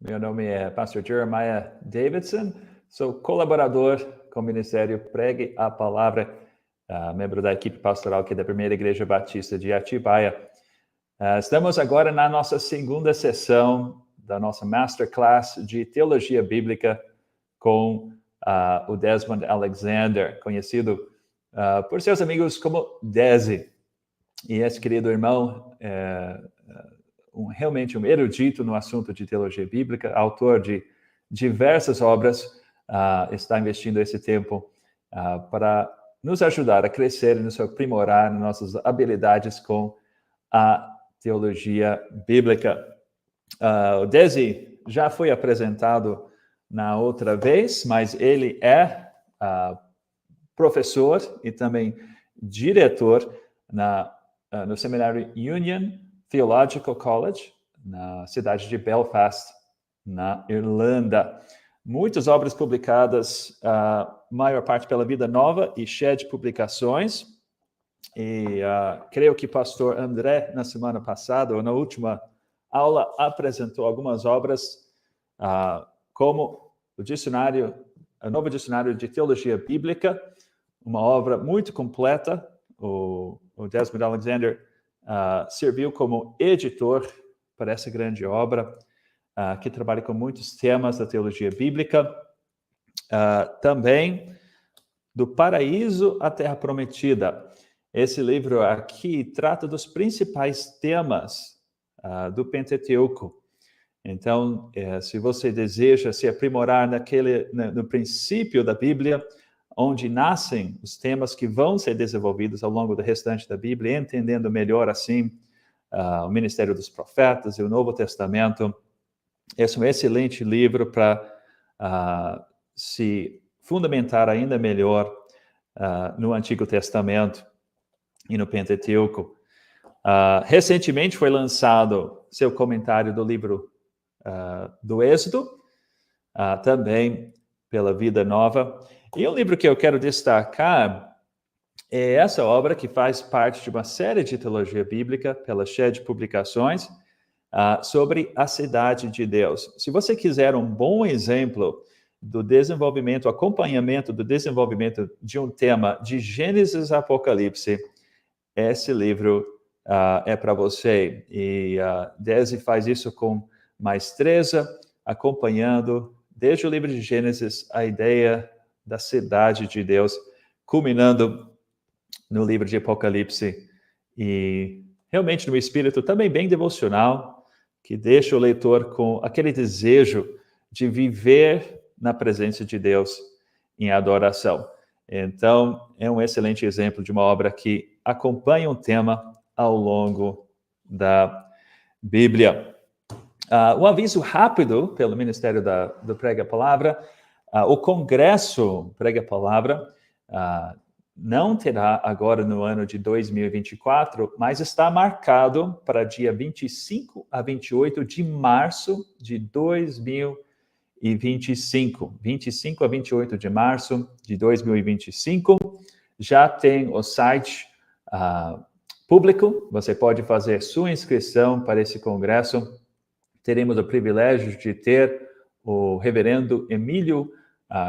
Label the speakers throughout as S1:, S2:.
S1: Meu nome é Pastor Jeremiah Davidson, sou colaborador com o Ministério Pregue, a Palavra, membro da equipe pastoral aqui da Primeira Igreja Batista de Atibaia. Estamos agora na nossa segunda sessão da nossa MasterClass de Teologia Bíblica com o Desmond Alexander, conhecido por seus amigos como Desi. E esse querido irmão é realmente um erudito no assunto de teologia bíblica, autor de diversas obras, está investindo esse tempo para nos ajudar a crescer e nos aprimorar nas nossas habilidades com a teologia bíblica. O Desi já foi apresentado na outra vez, mas ele é professor e também diretor no seminário Union Theological College, na cidade de Belfast, na Irlanda. Muitas obras publicadas, maior parte pela Vida Nova e Shed Publicações. E creio que o pastor André, na semana passada, ou na última aula, apresentou algumas obras, como o Novo Dicionário de Teologia Bíblica, uma obra muito completa. O Desmond Alexander serviu como editor para essa grande obra, que trabalha com muitos temas da teologia bíblica. Também do Paraíso à Terra Prometida. Esse livro aqui trata dos principais temas do Pentateuco. Então, se você deseja se aprimorar no princípio da Bíblia, onde nascem os temas que vão ser desenvolvidos ao longo do restante da Bíblia, entendendo melhor, assim, o Ministério dos Profetas e o Novo Testamento. Esse é um excelente livro para se fundamentar ainda melhor no Antigo Testamento e no Pentateuco. Recentemente foi lançado seu comentário do livro do Êxodo, também pela Vida Nova. E o livro que eu quero destacar é essa obra que faz parte de uma série de teologia bíblica pela Shed Publicações, sobre a cidade de Deus. Se você quiser um bom exemplo do desenvolvimento, acompanhamento do desenvolvimento de um tema de Gênesis a Apocalipse, esse livro é para você. E Desi faz isso com maestreza, acompanhando desde o livro de Gênesis a ideia da cidade de Deus, culminando no livro de Apocalipse, e realmente no espírito também bem devocional, que deixa o leitor com aquele desejo de viver na presença de Deus em adoração. Então, é um excelente exemplo de uma obra que acompanha um tema ao longo da Bíblia. Um aviso rápido pelo Ministério do Pregue a Palavra. O Congresso Pregue a Palavra não terá agora no ano de 2024, mas está marcado para dia 25 a 28 de março de 2025. 25 a 28 de março de 2025. Já tem o site público, você pode fazer sua inscrição para esse congresso. Teremos o privilégio de ter o reverendo Emílio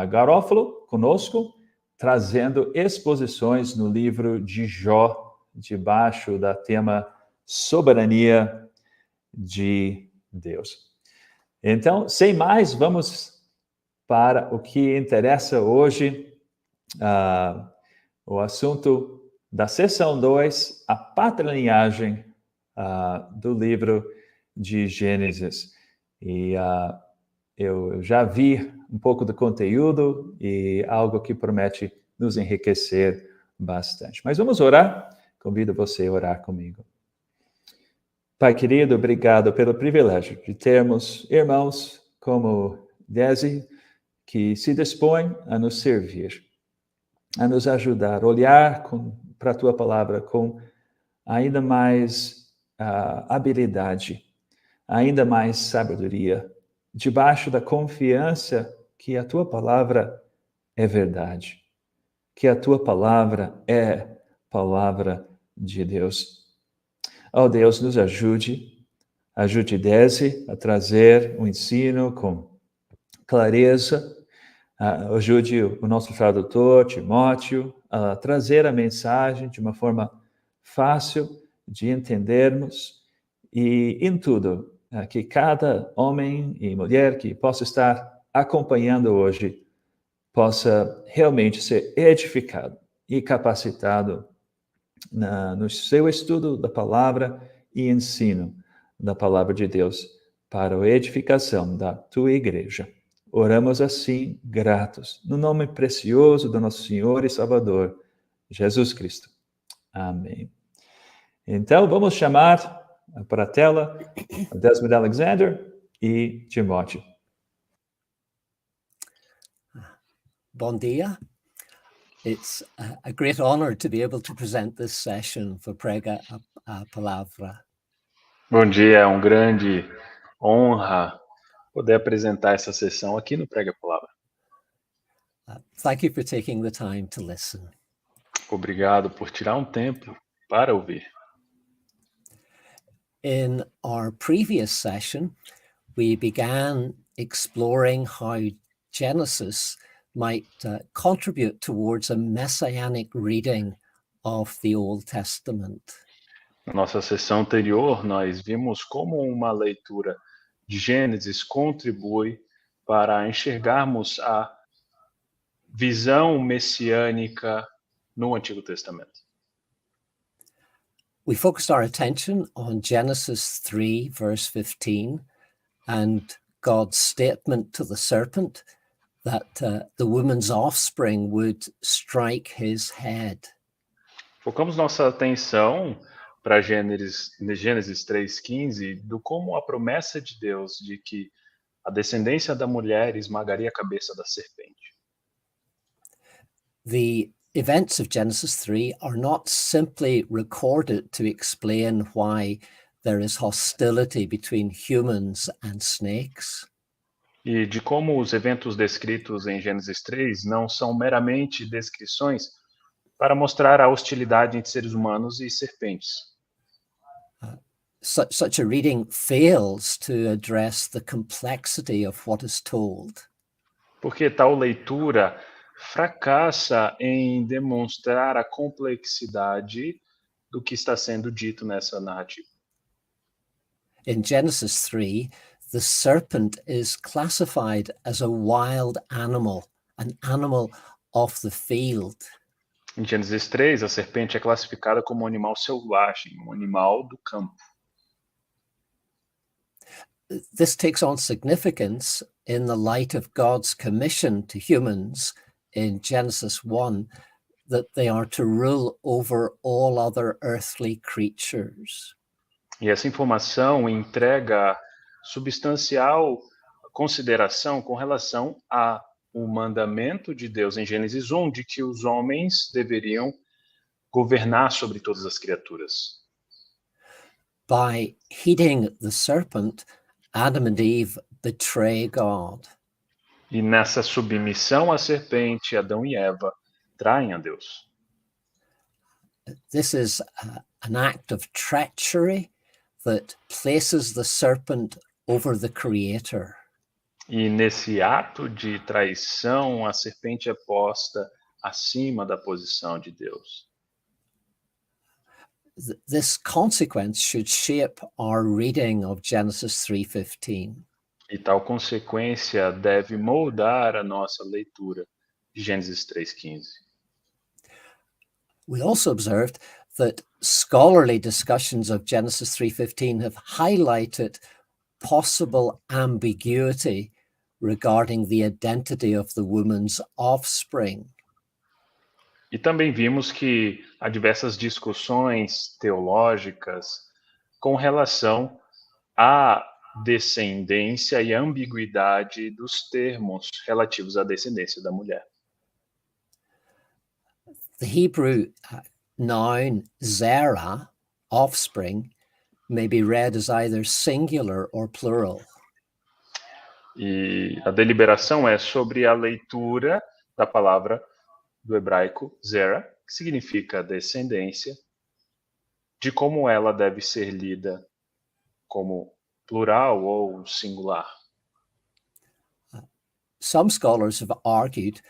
S1: Garofalo conosco, trazendo exposições no livro de Jó, debaixo da tema Soberania de Deus. Então, sem mais, vamos para o que interessa hoje, o assunto da sessão 2, a patrilinhagem do livro de Gênesis. E eu já vi um pouco do conteúdo e algo que promete nos enriquecer bastante. Mas vamos orar? Convido você a orar comigo. Pai querido, obrigado pelo privilégio de termos irmãos como Desi, que se dispõem a nos servir, a nos ajudar, olhar para a Tua Palavra com ainda mais habilidade, ainda mais sabedoria, debaixo da confiança que a Tua Palavra é verdade, que a Tua Palavra é Palavra de Deus. Ó Deus, nos ajude Ajude Desi a trazer o ensino com clareza. Ajude o nosso tradutor, Timóteo, a trazer a mensagem de uma forma fácil de entendermos e, em tudo, que cada homem e mulher que possa estar acompanhando hoje possa realmente ser edificado e capacitado no seu estudo da palavra e ensino da palavra de Deus para a edificação da tua igreja. Oramos assim, gratos, no nome precioso do nosso Senhor e Salvador, Jesus Cristo. Amém. Então, vamos chamar para a tela Desmond Alexander e Timóteo.
S2: Bom dia. It's a great honor to be able to present this session for Prega a Palavra.
S3: Bom dia, é uma grande honra poder apresentar essa sessão aqui no Prega a Palavra.
S2: Thank you for taking the time to listen.
S3: Obrigado por tirar um tempo para ouvir.
S2: In our previous session, we began exploring how Genesis might contribute towards a messianic reading of the Old Testament.
S3: Na nossa sessão anterior, nós vimos como uma leitura de Gênesis contribui para enxergarmos a visão messiânica no Antigo Testamento.
S2: We focused our attention on Genesis 3, verse 15, and God's statement to the serpent that the woman's offspring would strike his head.
S3: Focamos nossa atenção para Gênesis 3:15, do como a promessa de Deus de que a descendência da mulher esmagaria a cabeça da serpente.
S2: The events of Genesis 3 are not simply recorded to explain why there is hostility between humans and snakes.
S3: E de como os eventos descritos em Gênesis 3 não são meramente descrições para mostrar a hostilidade entre seres humanos e serpentes.
S2: Such a reading fails to address the complexity of what is told.
S3: Porque tal leitura fracassa em demonstrar a complexidade do que está sendo dito nessa narrativa.
S2: In Genesis 3, the serpent is classified as a wild animal, an animal of the field.
S3: Em Gênesis 3, a serpente é classificada como um animal selvagem, um animal do campo.
S2: This takes on significance in the light of God's commission to humans in Genesis 1, that they are to rule over all other earthly creatures.
S3: E essa informação entrega substancial consideração com relação ao mandamento de Deus em Gênesis 1, de que os homens deveriam governar sobre todas as criaturas.
S2: By heeding the serpent, Adam and Eve betray God.
S3: E nessa submissão à serpente, Adão e Eva traem a Deus.
S2: This is an act of treachery that places the serpent over the Creator.
S3: E nesse ato de traição, a serpente é posta acima da posição de Deus.
S2: This consequence should shape our reading of Genesis 3:15.
S3: E tal consequência deve moldar a nossa leitura de Gênesis 3:15.
S2: We also observed that scholarly discussions of Genesis 3:15 have highlighted possible ambiguity regarding the identity of the woman's offspring.
S3: E também vimos que há diversas discussões teológicas com relação à descendência e ambiguidade dos termos relativos à descendência da mulher.
S2: The Hebrew noun zera, offspring, may be read as either singular or plural.
S3: E a deliberação é sobre a leitura da palavra do hebraico zera, que significa descendência, de como ela deve ser lida como plural ou singular.
S2: Some scholars have argued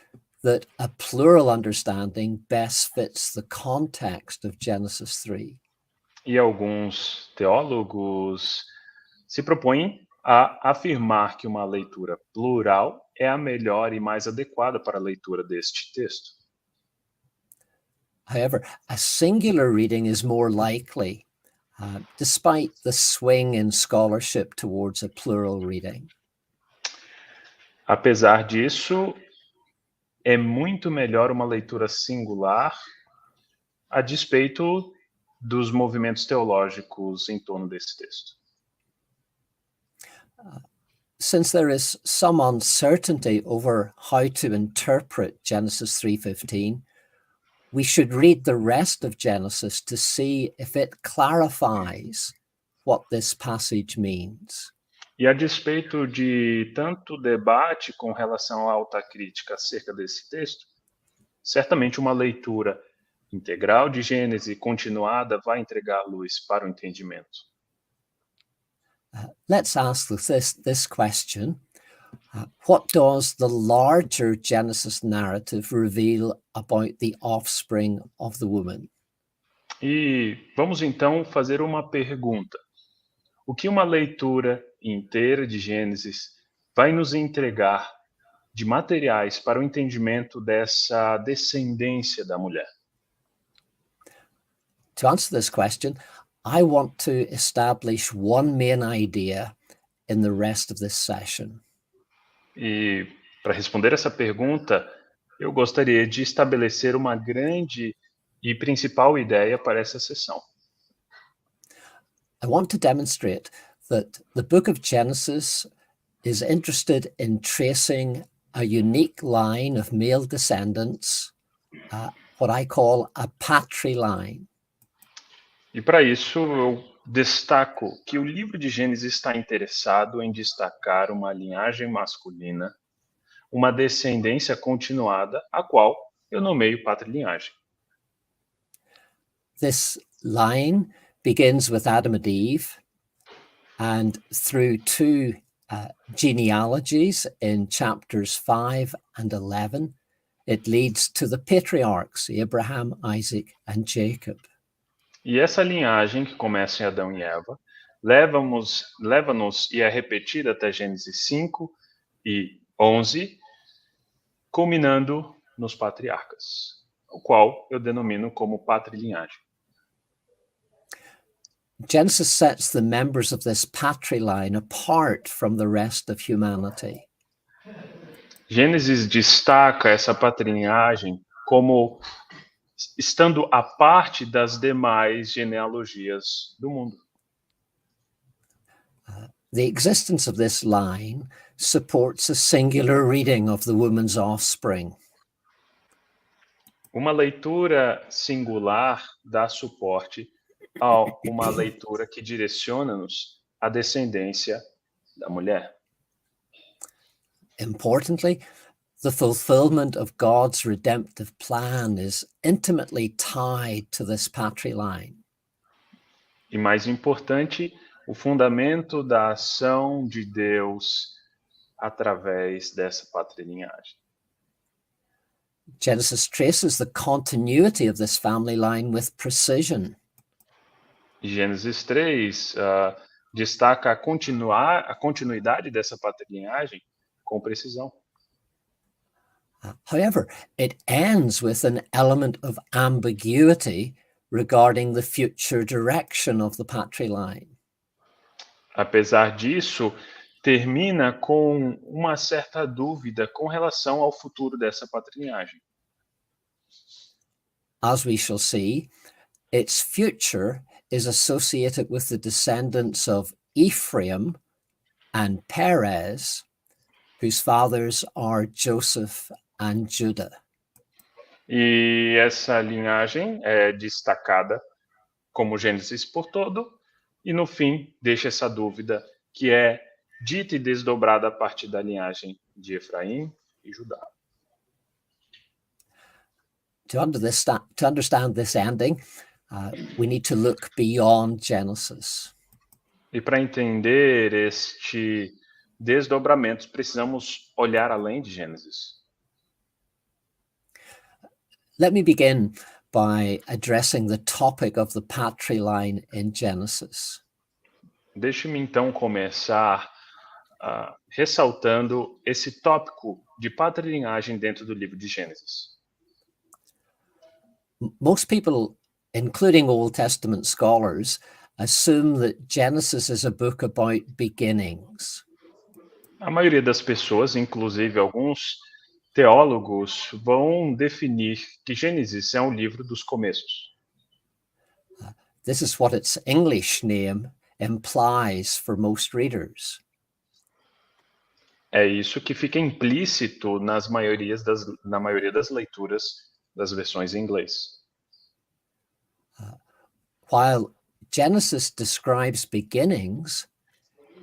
S2: that a plural understanding best fits the context of Genesis 3.
S3: E alguns teólogos se propõem a afirmar que uma leitura plural é a melhor e mais adequada para a leitura deste texto.
S2: However, a singular reading is more likely, despite the swing in scholarship towards a plural reading.
S3: Apesar disso, é muito melhor uma leitura singular, a despeito dos movimentos teológicos em torno desse texto.
S2: Since there is some uncertainty over how to interpret Genesis 3:15, we should read the rest of Genesis to see if it clarifies what this passage means.
S3: E a despeito de tanto debate com relação à autocrítica acerca desse texto, certamente uma leitura integral de Gênesis continuada vai entregar luz para o entendimento.
S2: Let's ask this question. What does the larger Genesis narrative reveal about the offspring of the woman?
S3: E vamos então fazer uma pergunta. O que uma leitura inteira de Gênesis vai nos entregar de materiais para o entendimento dessa descendência da mulher?
S2: To answer this question, I want to establish one main idea in the rest of this session.
S3: E para responder essa pergunta, eu gostaria de estabelecer uma grande e principal ideia para essa sessão.
S2: I want to demonstrate that the book of Genesis is interested in tracing a unique line of male descendants, what I call a patriline.
S3: E para isso eu destaco que o livro de Gênesis está interessado em destacar uma linhagem masculina, uma descendência continuada, a qual eu nomeio patrilinhagem.
S2: This line begins with Adam and Eve, and through two genealogies in chapters 5 and 11, it leads to the patriarchs, Abraham, Isaac, and Jacob.
S3: E essa linhagem, que começa em Adão e Eva, leva-nos e é repetida até Gênesis 5 e 11, culminando nos patriarcas, o qual eu denomino como patrilinhagem.
S2: Genesis sets the members of this patriline apart from the rest of humanity.
S3: Gênesis destaca essa patrilinhagem como estando à parte das demais genealogias do mundo.
S2: The existence of this line supports a singular reading of the woman's offspring.
S3: Uma leitura singular dá suporte a uma leitura que direciona-nos à descendência da mulher.
S2: Importantly, the fulfillment of God's redemptive plan is intimately tied to this patriline.
S3: E mais importante, o fundamento da ação de Deus através dessa patrilinhagem.
S2: Genesis traces the continuity of this family line with precision.
S3: Gênesis 3 destaca a continuidade dessa patrilinhagem com precisão.
S2: However, it ends with an element of ambiguity regarding the future direction of the patriline.
S3: Apesar disso, termina com uma certa dúvida com relação ao futuro dessa patrilinhagem.
S2: As we shall see, its future is associated with the descendants of Ephraim and Perez, whose fathers are Joseph and Judah.
S3: E essa linhagem é destacada como Gênesis por todo, e no fim deixa essa dúvida que é dita e desdobrada a partir da linhagem de Efraim e Judá.
S2: To understand this ending, we need to look beyond Genesis.
S3: E para entender este desdobramento, precisamos olhar além de Gênesis.
S2: Let me begin by addressing the topic of the patriline in Genesis.
S3: Deixe-me então começar ressaltando esse tópico de patrilinhagem dentro do livro de Gênesis.
S2: Most people, including Old Testament scholars, assume that Genesis is a book about beginnings.
S3: A maioria das pessoas, inclusive alguns teólogos, vão definir que Gênesis é um livro dos começos.
S2: This is what its English name implies for most readers.
S3: É isso que fica implícito na maioria das leituras das versões em inglês.
S2: While Genesis describes beginnings,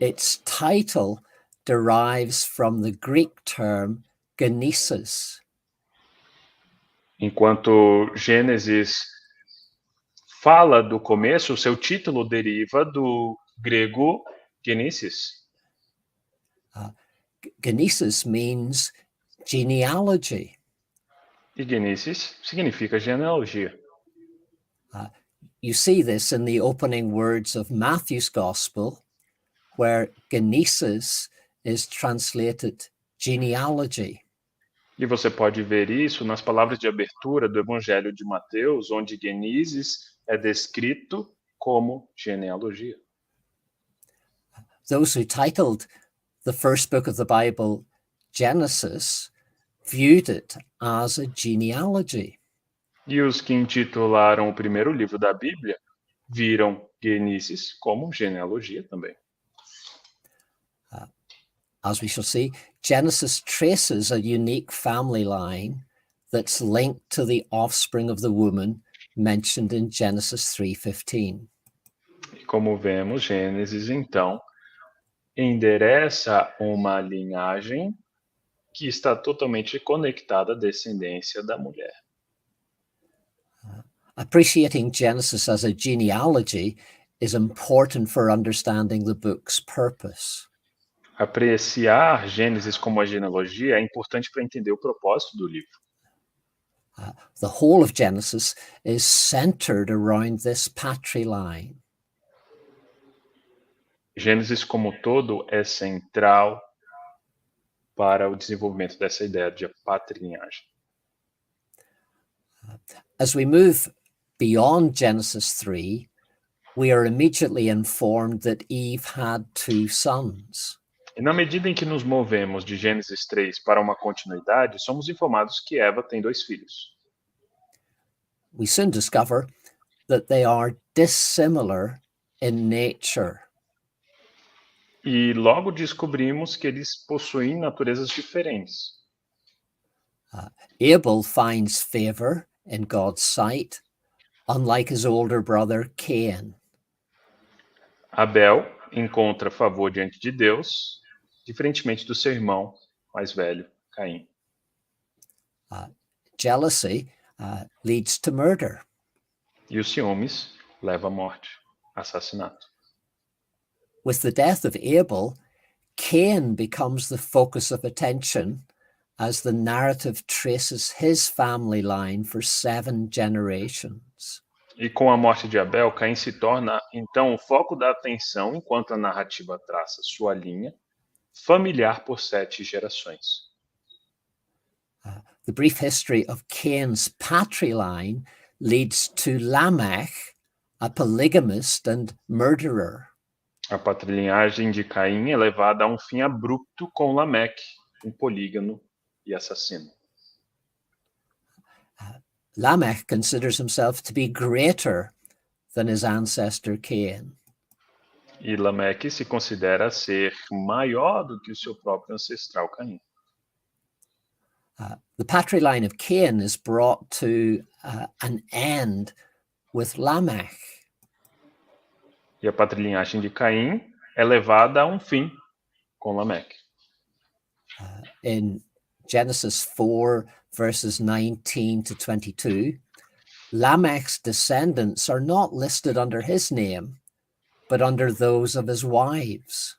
S2: its title derives from the Greek term genesis.
S3: Enquanto Gênesis fala do começo, o seu título deriva do grego genesis.
S2: Genesis means genealogy.
S3: E Genesis significa genealogia.
S2: You see this in the opening words of Matthew's Gospel, where genesis is translated genealogy.
S3: E você pode ver isso nas palavras de abertura do Evangelho de Mateus, onde Gênesis é descrito como genealogia.
S2: Those who titled the first book of the Bible Genesis viewed it as a genealogy.
S3: E os que intitularam o primeiro livro da Bíblia viram Gênesis como genealogia também.
S2: As we shall see, Genesis traces a unique family line that's linked to the offspring of the woman mentioned in Genesis 3:15.
S3: E como vemos, Gênesis, então, endereça uma linhagem que está totalmente conectada à descendência da mulher.
S2: Appreciating Genesis as a genealogy is important for understanding the book's purpose.
S3: Apreciar Gênesis como a genealogia é importante para entender o propósito do livro.
S2: The whole of Genesis is centered around this patriline.
S3: Gênesis como todo é central para o desenvolvimento dessa ideia de patrilinhagem.
S2: As we move beyond Genesis 3, we are immediately informed that Eve had two sons.
S3: E na medida em que nos movemos de Gênesis 3 para uma continuidade, somos informados que Eva tem 2 filhos.
S2: We soon discover that they are dissimilar in nature.
S3: E logo descobrimos que eles possuem naturezas diferentes.
S2: Abel finds favor in God's sight, unlike his older brother Cain.
S3: Abel encontra favor diante de Deus, diferentemente do seu irmão mais velho, Caim.
S2: Jealousy leads to murder.
S3: E os ciúmes levam à morte, assassinato.
S2: With the death of Abel, Cain becomes the focus of attention as the narrative traces his family line for 7 generations.
S3: E com a morte de Abel, Caim se torna, então, o foco da atenção enquanto a narrativa traça sua linha familiar por 7 gerações.
S2: The brief history of Cain's patriline leads to Lamech, a polygamist and murderer.
S3: A patrilinhagem de Caim é levada a um fim abrupto com Lameque, um polígamo e assassino.
S2: Lamech considers himself to be greater than his ancestor Cain.
S3: E Lameque se considera ser maior do que o seu próprio ancestral Caim.
S2: The patriline of Cain is brought to an end with Lamech.
S3: E a patrilinhagem de Caim é levada a um fim com Lameque.
S2: In Genesis 4, verses 19 to 22, Lamech's descendants are not listed under his name, but under those of his wives.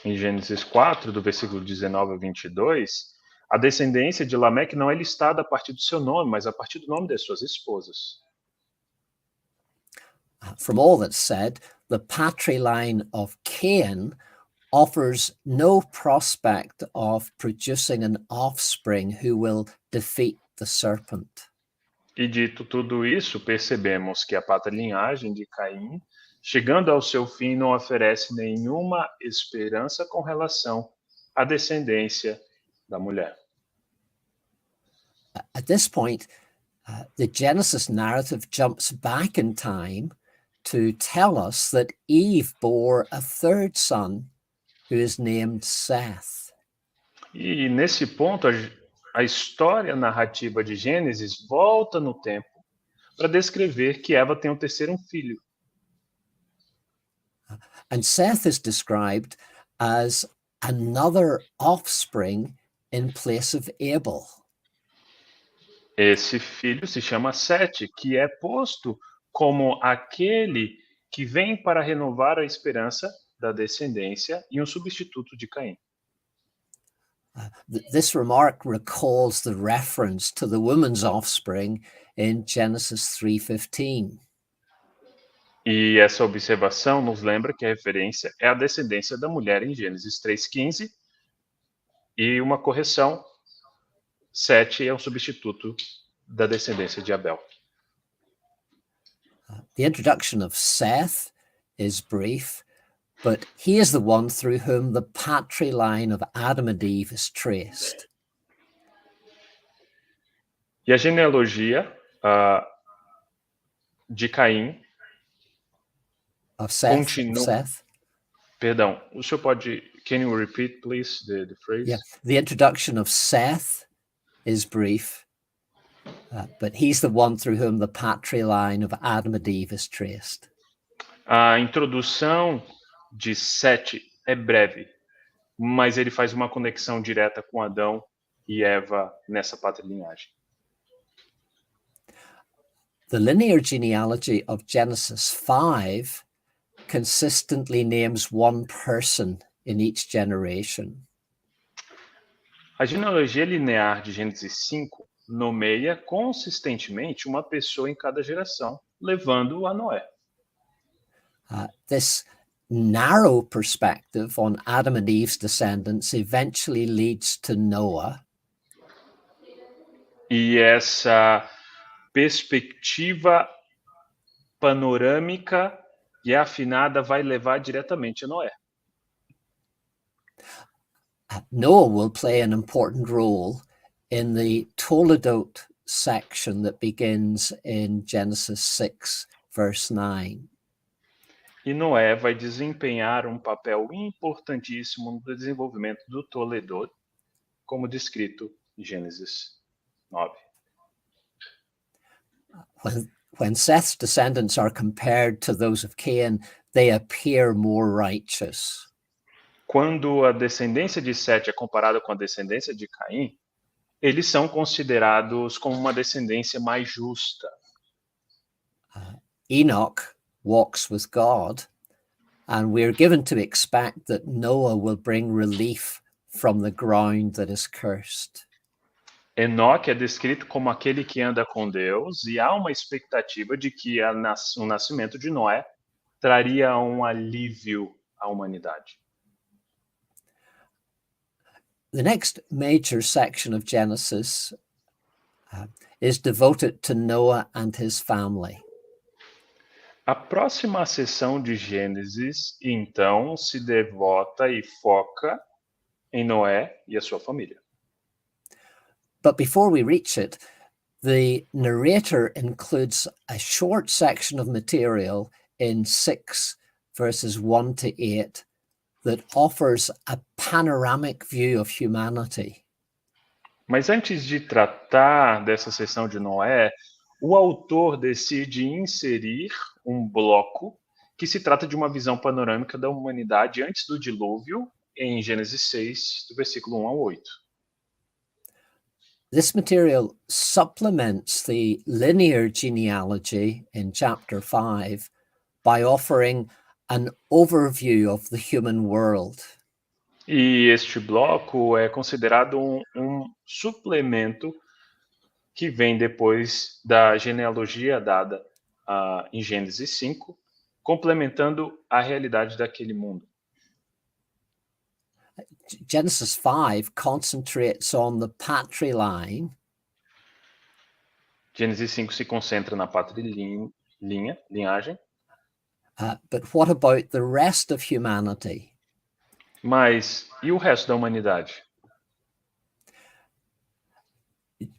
S3: Em Gênesis 4, do versículo 19 a 22, a descendência de Lameque não é listada a partir do seu nome, mas a partir do nome das suas esposas.
S2: From all that's said, the patriline of Cain offers no prospect of producing an offspring who will defeat the serpent.
S3: E dito tudo isso, percebemos que a patrilinhagem de Caim, chegando ao seu fim, não oferece nenhuma esperança com relação à descendência da mulher.
S2: At this point, the Genesis narrative jumps back in time to tell us that Eve bore a third son who is named Seth.
S3: E nesse ponto, a história narrativa de Gênesis volta no tempo para descrever que Eva tem um terceiro filho.
S2: And Seth is described as another offspring in place of Abel.
S3: Esse filho se chama Sete, que é posto como aquele que vem para renovar a esperança da descendência e um substituto de Caim.
S2: This remark recalls the reference to the woman's offspring in Genesis 3:15.
S3: E essa observação nos lembra que a referência é a descendência da mulher em Gênesis 3:15 e uma correção, Sete é um substituto da descendência de Abel.
S2: The introduction of Seth is brief, but he is the one through whom the patriline of Adam and Eve is traced.
S3: E a genealogia de Caim
S2: Of Seth.
S3: continua.
S2: Seth.
S3: Perdão, o senhor pode. Can you repeat, please, the phrase?
S2: Yeah, the introduction of Seth is brief, but he's the one through whom the patriline of Adam and Eve is traced.
S3: A introdução de Sete é breve, mas ele faz uma conexão direta com Adão e Eva nessa patrilinhagem.
S2: The linear genealogy of Genesis 5 consistently names one person in each generation.
S3: A genealogia linear de Gênesis 5 nomeia consistentemente uma pessoa em cada geração, levando a Noé.
S2: This narrow perspective on Adam and Eve's descendants eventually leads to Noah.
S3: E essa perspectiva panorâmica e afinada vai levar diretamente a Noé.
S2: Noah will play an important role in the Toledot section that begins in Genesis 6, verse 9.
S3: E Noé vai desempenhar um papel importantíssimo no desenvolvimento do Toledot, como descrito em Gênesis 9.
S2: When Seth's descendants are compared to those of Cain, they appear more righteous.
S3: Quando a descendência de Sete é comparada com a descendência de Caim, eles são considerados como uma descendência mais justa.
S2: Enoch walks with God, and we're given to expect that Noah will bring relief from the ground that is cursed.
S3: Enoque é descrito como aquele que anda com Deus e há uma expectativa de que o nascimento de Noé traria um alívio à humanidade.
S2: The next major section of Genesis is devoted to Noah and his family.
S3: A próxima seção de Gênesis, então, se devota e foca em Noé e a sua família.
S2: But before we reach it, the narrator includes a short section of material in 6 verses 1 to 8 that offers a panoramic view of humanity.
S3: Mas antes de tratar dessa seção de Noé, o autor decide inserir um bloco que se trata de uma visão panorâmica da humanidade antes do dilúvio, em Gênesis 6, do versículo 1 ao 8.
S2: This material supplements the linear genealogy in chapter 5 by offering an overview of the human world.
S3: E este bloco é considerado um suplemento que vem depois da genealogia dada em Gênesis 5, complementando a realidade daquele mundo.
S2: Genesis 5 concentrates on the patriline,
S3: Gênesis 5 se concentra na linhagem,
S2: but what about the rest of humanity?
S3: mas e o resto da humanidade?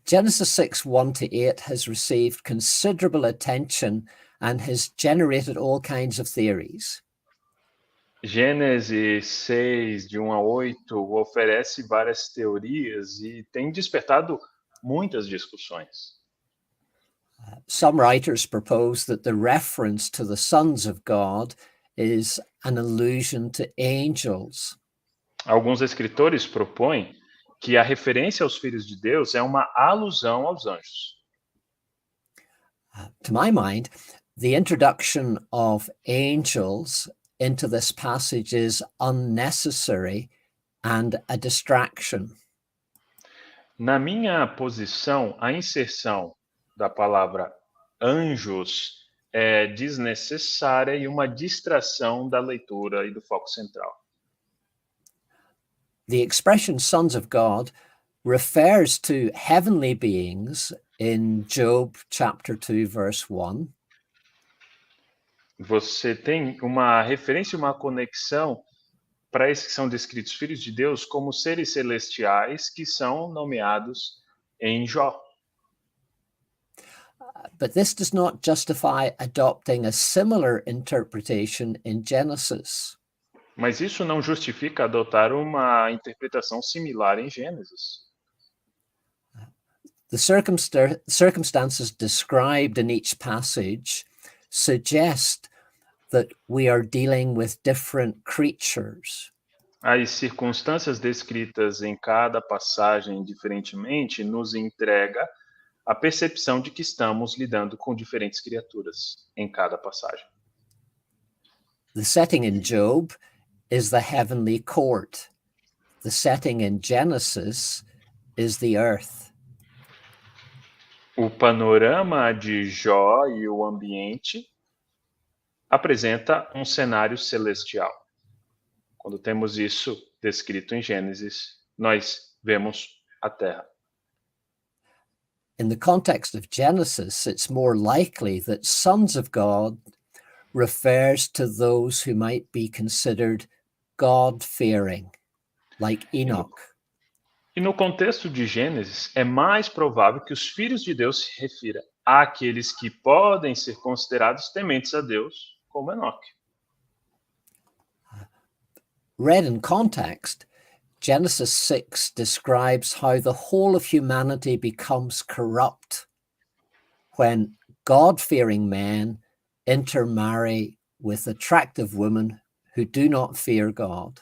S2: Genesis 6, 1 to 8 has received considerable attention and has generated all kinds of theories.
S3: Gênesis 6, de 1 a 8, oferece várias teorias e tem despertado muitas discussões.
S2: Some writers propose that the reference to the sons of God is an allusion to angels.
S3: Alguns escritores propõem que a referência aos filhos de Deus é uma alusão aos anjos.
S2: To my mind, the introduction of angels into this passage is unnecessary and a distraction.
S3: Na minha posição, a inserção da palavra anjos é desnecessária e uma distração da leitura e do foco central.
S2: The expression sons of God refers to heavenly beings in Job chapter 2, verse 1.
S3: Você tem uma referência, uma conexão para esses que são descritos filhos de Deus como seres celestiais que são nomeados em Jó.
S2: But this does not justify adopting a similar interpretation in Genesis.
S3: Mas isso não justifica adotar uma interpretação similar em Gênesis.
S2: The circumstances described in each passage suggest that we are dealing with different creatures.
S3: As circunstâncias descritas em cada passagem diferentemente nos entrega a percepção de que estamos lidando com diferentes criaturas em cada passagem.
S2: The setting in Job is the heavenly court. The setting in Genesis is the earth.
S3: O panorama de Jó e o ambiente apresenta um cenário celestial. Quando temos isso descrito em Gênesis, nós vemos a terra.
S2: In the context of Genesis, it's more likely that sons of God refers to those who might be considered God-fearing, like Enoch.
S3: E no contexto de Gênesis, é mais provável que os filhos de Deus se refira àqueles que podem ser considerados tementes a Deus, como Enoque.
S2: Read in context, Genesis 6 describes how the whole of humanity becomes corrupt when God-fearing men intermarry with attractive women who do not fear God.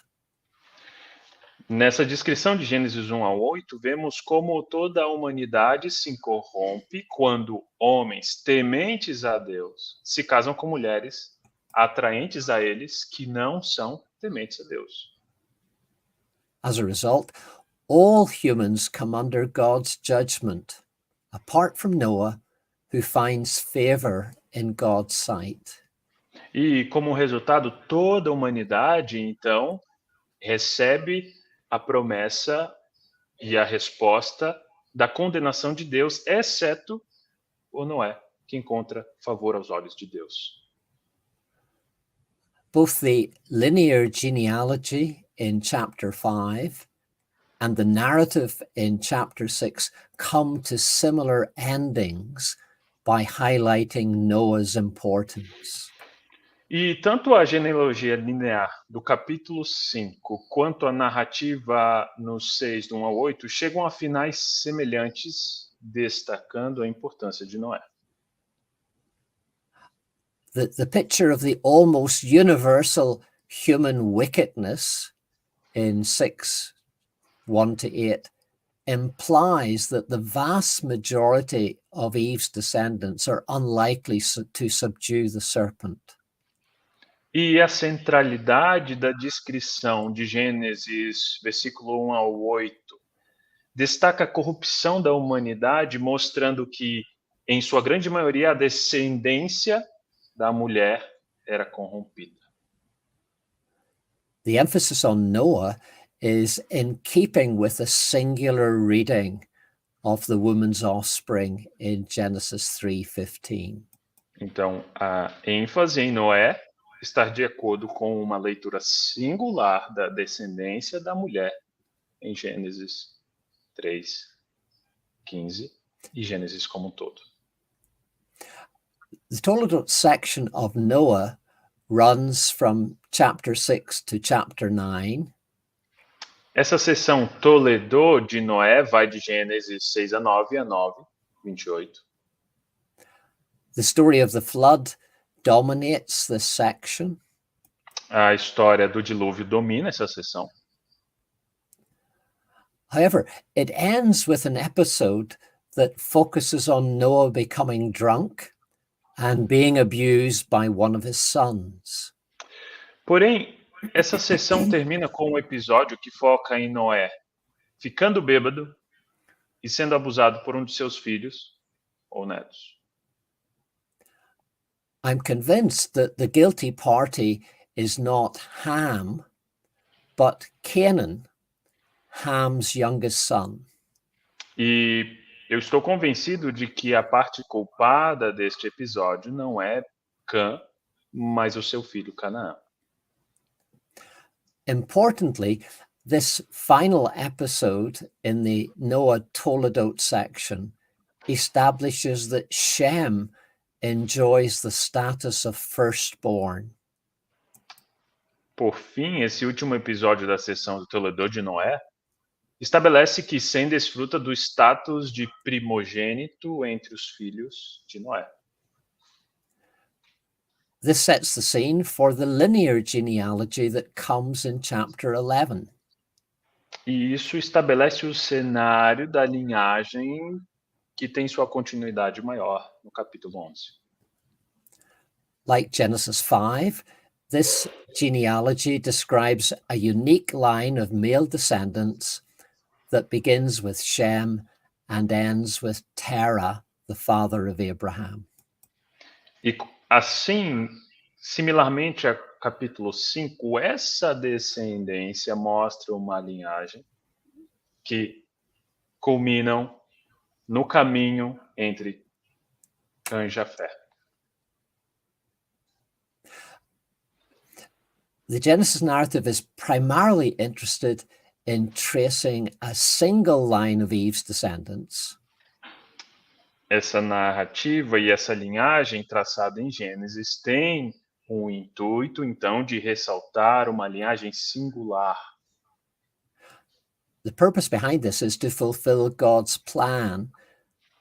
S3: Nessa descrição de Gênesis 1 a 8, vemos como toda a humanidade se corrompe quando homens tementes a Deus se casam com mulheres atraentes a eles que não são tementes a Deus.
S2: As a result, all humans come under God's judgment, apart from Noah, who finds favor in God's sight.
S3: E como resultado, toda a humanidade, então, recebe a promessa e a resposta da condenação de Deus, exceto o Noé, que encontra favor aos olhos de Deus.
S2: Both the linear genealogy in chapter 5 and the narrative in chapter 6 come to similar endings by highlighting Noah's importance.
S3: E tanto a genealogia linear do capítulo 5 quanto a narrativa no 6, do 1 ao 8, chegam a finais semelhantes, destacando a importância de Noé.
S2: The picture of the almost universal human wickedness in 6, 1 to 8, implies that the vast majority of Eve's descendants are unlikely to subdue the serpent.
S3: E a centralidade da descrição de Gênesis, versículo 1 ao 8, destaca a corrupção da humanidade, mostrando que, em sua grande maioria, a descendência da mulher era corrompida.
S2: The emphasis on Noah is in keeping with the singular reading of the woman's offspring in Genesis 3:15.
S3: Então, a ênfase em Noé está de acordo com uma leitura singular da descendência da mulher em Gênesis 3:15 e Gênesis como um todo.
S2: The Toledot section of Noah runs from chapter 6 to chapter 9.
S3: Essa seção Toledot de Noé vai de Gênesis 6 a 9 a 9, 28.
S2: The story of the flood dominates this section.
S3: A história do dilúvio domina essa seção.
S2: However, it ends with an episode that focuses on Noah becoming drunk and being abused by one of his sons.
S3: Porém, essa seção termina com um episódio que foca em Noé ficando bêbado e sendo abusado por um de seus filhos ou netos.
S2: I'm convinced that the guilty party is not Ham, but Canaan, Ham's youngest son.
S3: E eu estou convencido de que a parte culpada deste episódio não é Cã, mas o seu filho Canaã.
S2: Importantly, this final episode in the Noah Toledot section establishes that Shem enjoys the status of firstborn.
S3: Por fim, esse último episódio da seção do Toledot de Noé estabelece que Sem desfruta do status de primogênito entre os filhos de Noé.
S2: This sets the scene for the linear genealogy that comes in chapter 11.
S3: E isso estabelece o cenário da linhagem que tem sua continuidade maior no capítulo 11.
S2: Like Genesis 5, this genealogy describes a unique line of male descendants that begins with Shem and ends with Terah, the father of Abraham.
S3: E assim, similarmente a capítulo 5, essa descendência mostra uma linhagem que culminam no caminho entre Cã e Jafé.
S2: The Genesis narrative is primarily interested in tracing a single line of Eve's descendants.
S3: Essa narrativa e essa linhagem traçada em Gênesis tem o intuito, então, de ressaltar uma linhagem singular.
S2: The purpose behind this is to fulfill God's plan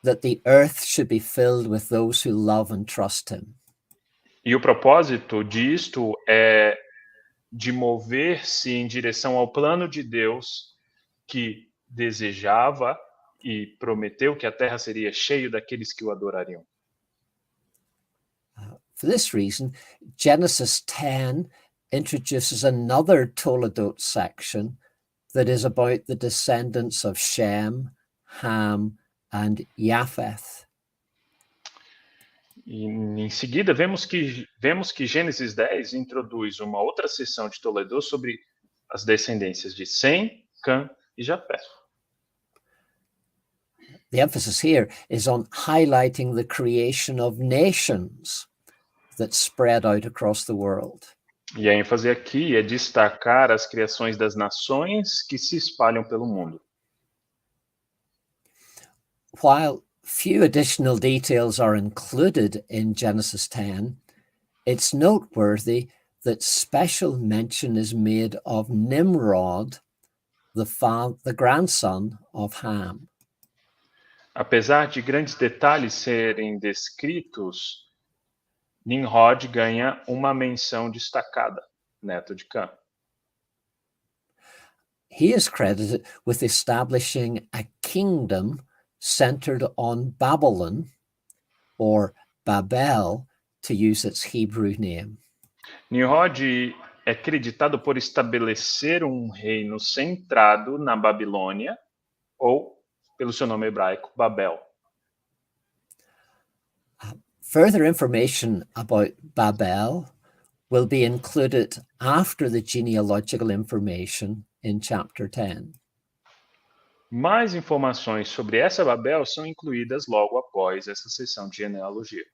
S2: that the earth should be filled with those who love and trust him.
S3: E o propósito disto é de mover-se em direção ao plano de Deus que desejava e prometeu que a terra seria cheia daqueles que o adorariam.
S2: For this reason, Genesis 10 introduces another Toledot section that is about the descendants of Shem, Ham, and Japheth.
S3: E em seguida, vemos que Gênesis 10 introduz uma outra seção de Toledot sobre as descendências de Sem, Cã e Jafé.
S2: The emphasis here is on highlighting the creation of nations that spread out across the world.
S3: E a ênfase aqui é destacar as criações das nações que se espalham pelo mundo.
S2: While few additional details are included in Genesis 10, it's noteworthy that special mention is made of Nimrod, the grandson of Ham.
S3: Apesar de grandes detalhes serem descritos, Nimrod ganha uma menção destacada, neto de Cã.
S2: He is credited with establishing a kingdom centered on Babylon, or Babel, to use its Hebrew name.
S3: Nimrod é creditado por estabelecer um reino centrado na Babilônia, ou, pelo seu nome hebraico, Babel.
S2: Further information about Babel will be included after the genealogical information in chapter 10.
S3: Mais informações sobre essa Babel são incluídas logo após essa sessão de genealogia.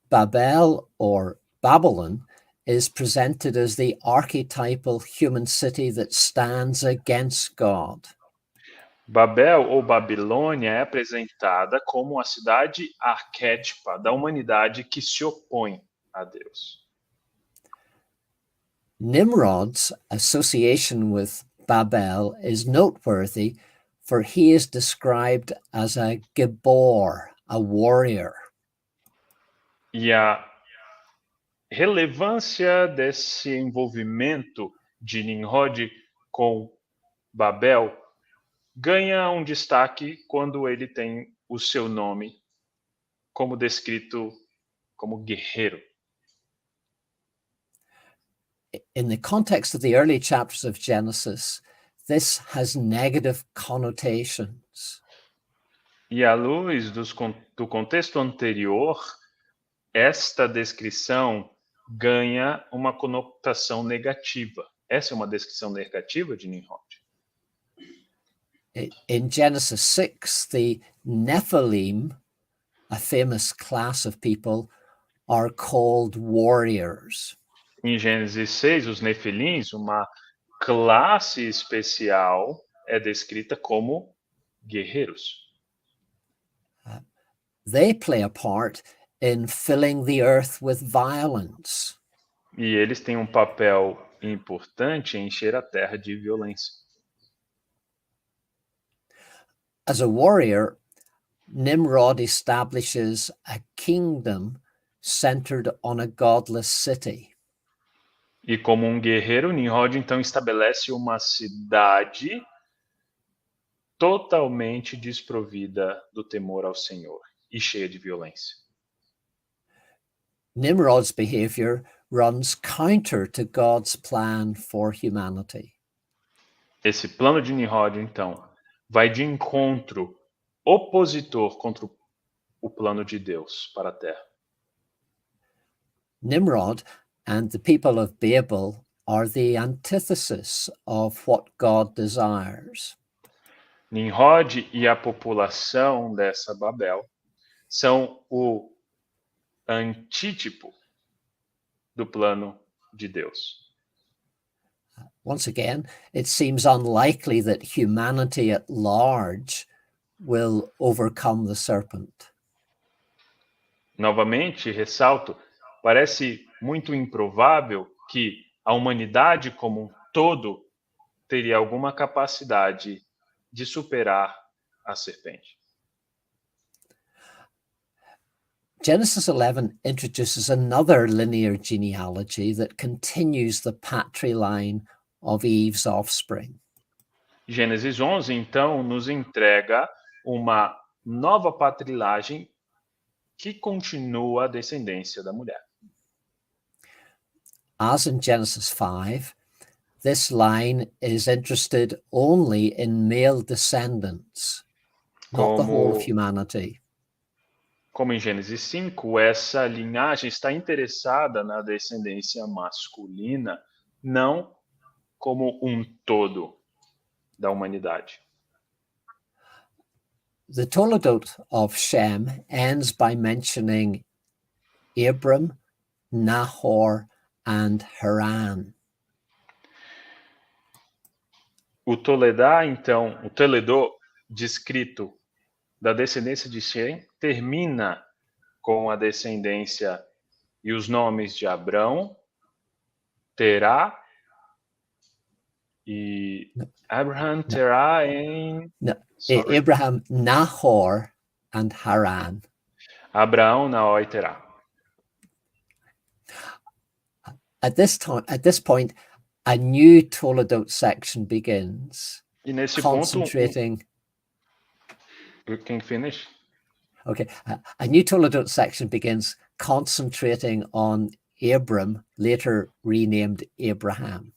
S2: Babel, or Babylon, is presented as the archetypal human city that stands against God.
S3: Babel ou Babilônia é apresentada como a cidade arquétipa da humanidade que se opõe a Deus.
S2: Nimrod's association with Babel is noteworthy, for he is described as a gibor, a warrior.
S3: E a relevância desse envolvimento de Nimrod com Babel ganha um destaque quando ele tem o seu nome como descrito como guerreiro.
S2: In the context of the early chapters of Genesis, this has negative connotations.
S3: E à luz do contexto anterior, esta descrição ganha uma conotação negativa. Essa é uma descrição negativa de Nimrod.
S2: In Genesis 6, the Nephilim, a famous class of people, are called warriors.
S3: Em Gênesis 6, os Nefilins, uma classe especial, é descrita como guerreiros.
S2: They play a part in filling the earth with violence.
S3: E eles têm um papel importante em encher a terra de violência.
S2: As a warrior, Nimrod establishes a kingdom centered on a godless city.
S3: E como um guerreiro, Nimrod então estabelece uma cidade totalmente desprovida do temor ao Senhor e cheia de violência.
S2: Nimrod's behavior runs counter to God's plan for humanity.
S3: Esse plano de Nimrod, então, vai de encontro opositor contra o plano de Deus para a terra.
S2: Nimrod and the people of Babel are the antithesis of what God desires.
S3: Nimrod e a população dessa Babel são o antítipo do plano de Deus.
S2: Once again, it seems unlikely that humanity at large will overcome the serpent.
S3: Novamente, ressalto, parece muito improvável que a humanidade como um todo teria alguma capacidade de superar a serpente.
S2: Genesis 11 introduces another linear genealogy that continues the patriline of Eve's offspring.
S3: Gênesis 11, então, nos entrega uma nova patrilagem que continua a descendência da mulher.
S2: As in Genesis 5, this line is interested only in male descendants, not the whole of humanity.
S3: Como em Gênesis 5, essa linhagem está interessada na descendência masculina, não como um todo da humanidade.
S2: The Toledot of Shem ends by mentioning Abram, Nahor, and Haran.
S3: O Toledô descrito da descendência de Shem termina com a descendência e os nomes de Abraão, Terá e Abraham, Terá e
S2: Abraham, Nahor, and Haran.
S3: Abraão, Naor e Terá.
S2: At this point, a new Toledot section begins,
S3: E nesse
S2: concentrating.
S3: ponto, can finish?
S2: Okay, a new Toledot section begins concentrating on Abram, later renamed Abraham.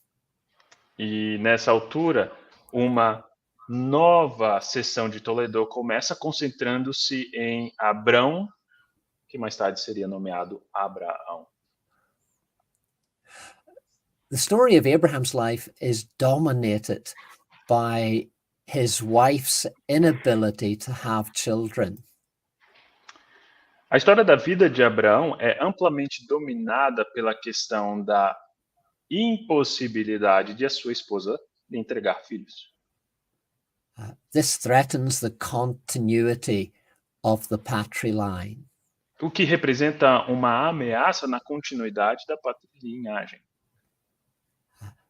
S3: E nessa altura, uma nova seção de Toledo começa concentrando-se em Abrão, que mais tarde seria nomeado Abraão.
S2: The story of Abraham's life is dominated by his wife's inability to have children.
S3: A história da vida de Abraão é amplamente dominada pela questão da impossibilidade de a sua esposa entregar filhos.
S2: This threatens the continuity of the patriline.
S3: O que representa uma ameaça na continuidade da patrilinhagem.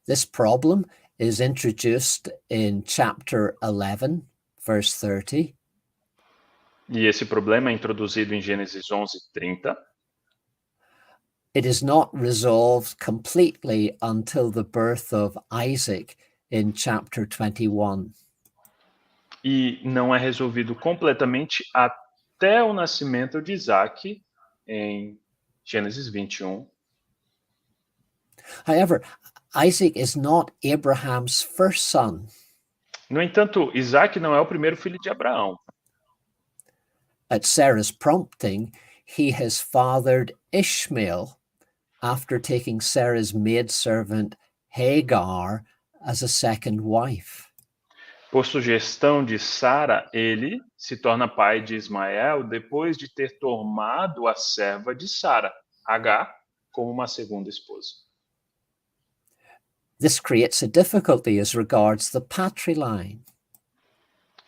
S2: This problem is introduced in chapter 11, verse 30.
S3: E esse problema é introduzido em Gênesis 11:30.
S2: It is not resolved completely until the birth of Isaac in chapter 21.
S3: E não é resolvido completamente até o nascimento de Isaac em Gênesis 21.
S2: However, Isaac is not Abraham's first son.
S3: No entanto, Isaac não é o primeiro filho de Abraão.
S2: At Sarah's prompting, he has fathered Ishmael after taking Sarah's maidservant Hagar as a second wife.
S3: Por sugestão de Sara, ele se torna pai de Ismael depois de ter tomado a serva de Sara, Agar, como uma segunda esposa.
S2: This creates a difficulty as regards the patriline.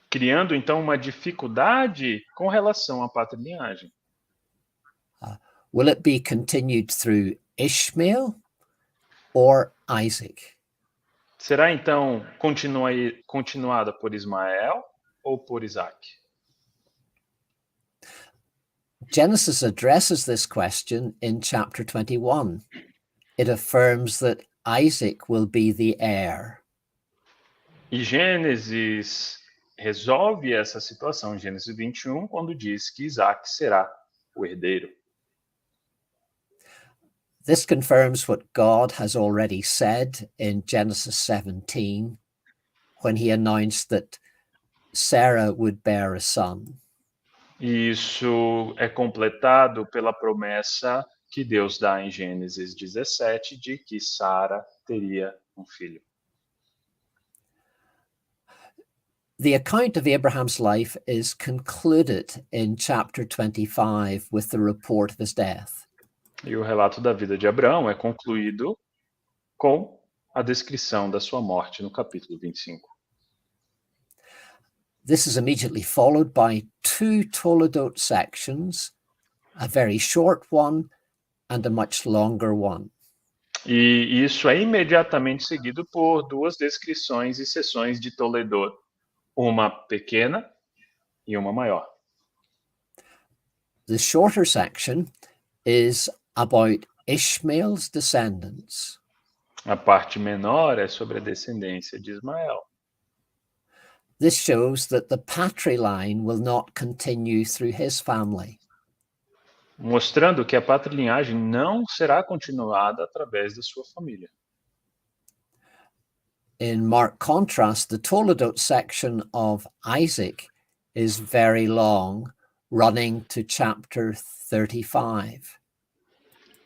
S3: Criando, então, uma dificuldade com relação à patrilinhagem.
S2: Will it be continued through Ishmael or Isaac?
S3: Será, então, continuada por Ismael ou por Isaac?
S2: Genesis addresses this question in chapter 21. It affirms that Isaac will be the heir.
S3: E Gênesis resolve essa situação em Gênesis 21, quando diz que Isaac será o herdeiro.
S2: This confirms what God has already said in Genesis 17, when he announced that Sarah would bear a son.
S3: Isso é completado pela promessa que Deus dá em Gênesis 17 de que Sara teria um filho.
S2: The account of Abraham's life is concluded in chapter 25 with the report of his death.
S3: E o relato da vida de Abraão é concluído com a descrição da sua morte no capítulo 25.
S2: This is immediately followed by two Toledot sections, a very short one and a much longer one.
S3: E isso é imediatamente seguido por duas descrições e seções de Toledot, uma pequena e uma maior.
S2: The shorter section is about Ishmael's descendants.
S3: A parte menor é sobre a descendência de Ismael.
S2: This shows that the patriline will not continue through his family.
S3: Mostrando que a patrilinhagem não será continuada através da sua família.
S2: In marked contrast, the Toledot section of Isaac is very long, running to chapter 35.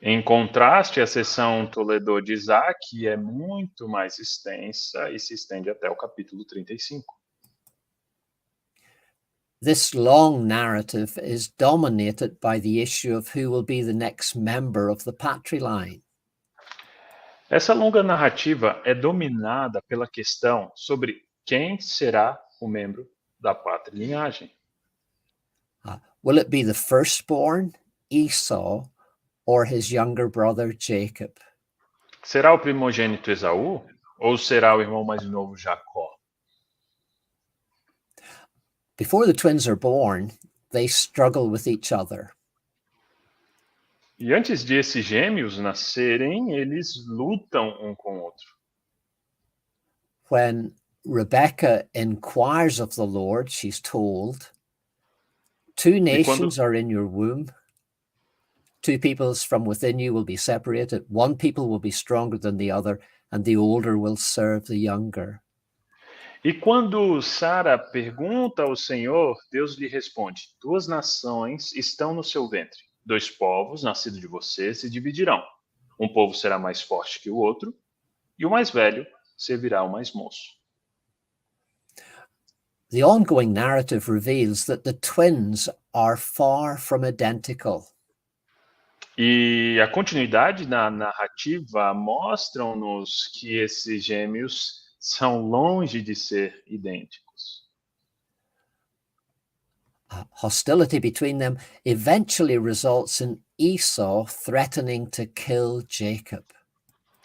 S3: Em contraste, a seção Toledo de Isaac é muito mais extensa e se estende até o capítulo 35.
S2: This long narrative is dominated by the issue of who will be the next member of the patriline.
S3: Essa longa narrativa é dominada pela questão sobre quem será o membro da patrilinhagem.
S2: Will it be the firstborn, Esau, or his younger brother, Jacob?
S3: Será o primogênito Esaú ou será o irmão mais novo Jacó?
S2: Before the twins are born, they struggle with each other.
S3: E antes de esses gêmeos nascerem, eles lutam um com o outro.
S2: When Rebecca inquires of the Lord, she's told, two nations are in your womb. Two peoples from within you will be separated. One people will be stronger than the other, and the older will serve the younger.
S3: E quando Sara pergunta ao Senhor, Deus lhe responde: duas nações estão no seu ventre. Dois povos nascidos de você se dividirão. Um povo será mais forte que o outro, e o mais velho servirá ao mais moço.
S2: The ongoing narrative reveals that the twins are far from identical.
S3: E a continuidade na narrativa mostram-nos que esses gêmeos são longe de ser idênticos.
S2: Hostility between them eventually results in Esau threatening to kill Jacob.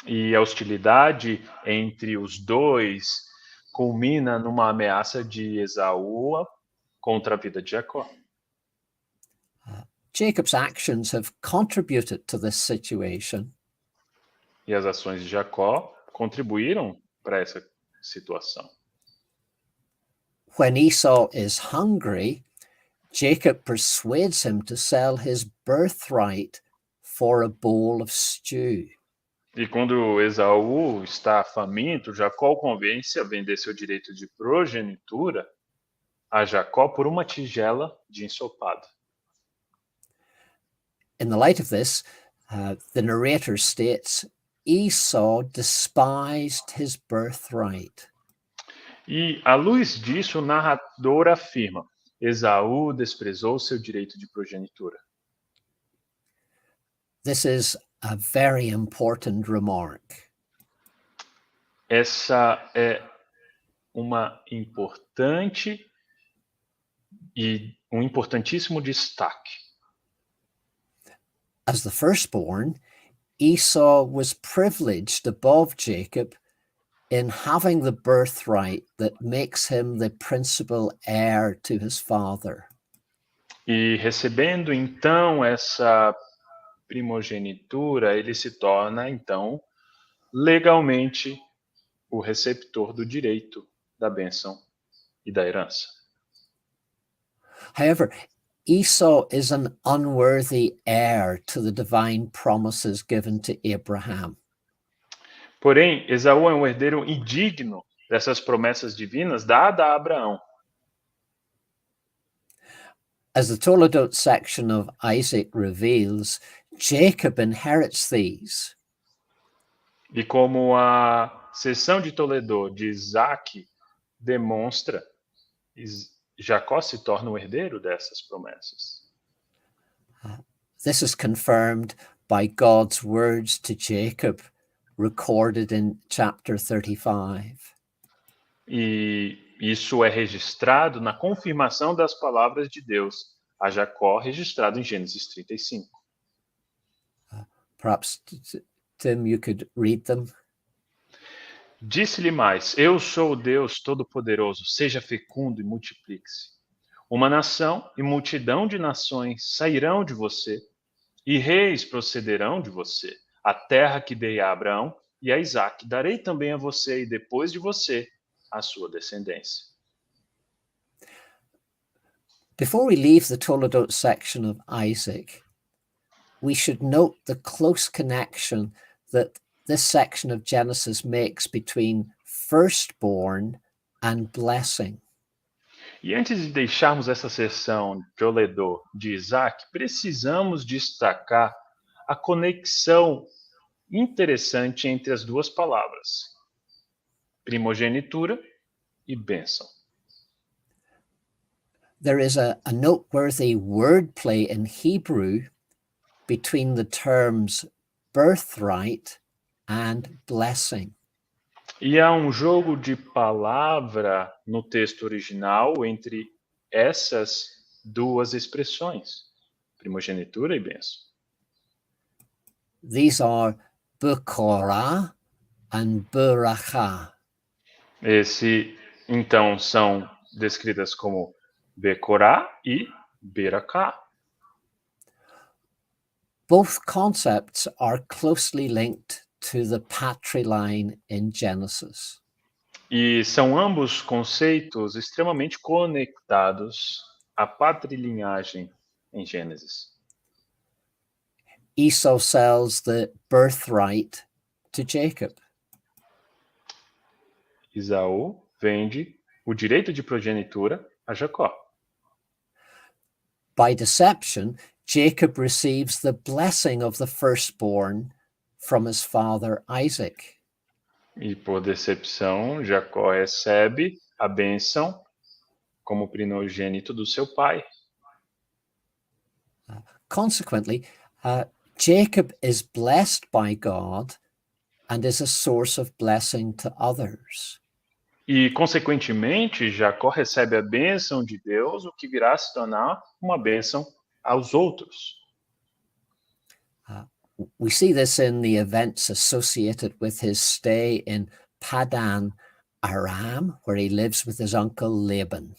S3: E a hostilidade entre os dois culmina numa ameaça de Esaú contra a vida de Jacó.
S2: Jacob's actions have contributed to this situation.
S3: E as ações de Jacó contribuíram para essa situação.
S2: When Esau is hungry, Jacob persuades him to sell his birthright for a bowl of stew.
S3: E quando Esaú está faminto, Jacó o convence a vender seu direito de progenitura a Jacó por uma tigela de ensopado.
S2: In the light of this, the narrator states, Esau despised his birthright.
S3: E à luz disso, o narrador afirma: Esaú desprezou seu direito de progenitura.
S2: This is a very important remark.
S3: Essa é uma importante e um importantíssimo destaque.
S2: As the firstborn, Esau was privileged above Jacob in having the birthright that makes him the principal heir to his father.
S3: E recebendo então essa primogenitura, ele se torna então legalmente o receptor do direito da bênção e da herança.
S2: However, Esau is an unworthy heir to the divine promises given to Abraham.
S3: Porém, Esaú é um herdeiro indigno dessas promessas divinas dadas a Abraão.
S2: As the Toledot section of Isaac reveals, Jacob inherits these.
S3: E como a seção de Toledo de Isaac demonstra, Jacó se torna o herdeiro dessas promessas.
S2: This is confirmed by God's words to Jacob, recorded in chapter 35.
S3: E isso é registrado na confirmação das palavras de Deus a Jacó, registrado em Gênesis 35.
S2: Perhaps, Tim, you could read them.
S3: Disse-lhe mais: Eu sou o Deus Todo-Poderoso, seja fecundo e multiplique-se. Uma nação e multidão de nações sairão de você, e reis procederão de você. A terra que dei a Abraão e a Isaque darei também a você, e depois de você, a sua descendência.
S2: Before we leave the Toledot section of Isaac, we should note the close connection that this section of Genesis makes between firstborn and blessing.
S3: E antes de deixarmos essa seção de Toledot de Isaac, precisamos destacar a conexão interessante entre as duas palavras: primogenitura e bênção.
S2: There is a noteworthy wordplay in Hebrew between the terms birthright and blessing.
S3: E há um jogo de palavra no texto original entre essas duas expressões, primogenitura e bênção.
S2: These are Bekorah and Berachah.
S3: Então, são descritas como Bekorá e Beracá.
S2: Both concepts are closely linked to the patriline in Genesis.
S3: E são ambos conceitos extremamente conectados à patrilinhagem em Gênesis.
S2: Esau sells the birthright to Jacob.
S3: Esaú vende o direito de progenitura a Jacó.
S2: By deception, Jacob receives the blessing of the firstborn from his father Isaac.
S3: E por decepção, Jacó recebe a bênção como primogênito do seu pai.
S2: Consequently, Jacob is blessed by God and is a source of blessing to others.
S3: E, consequentemente, Jacó recebe a bênção de Deus, o que virá a se tornar uma bênção aos outros.
S2: We see this in the events associated with his stay in Padan Aram, where he lives with his uncle Laban.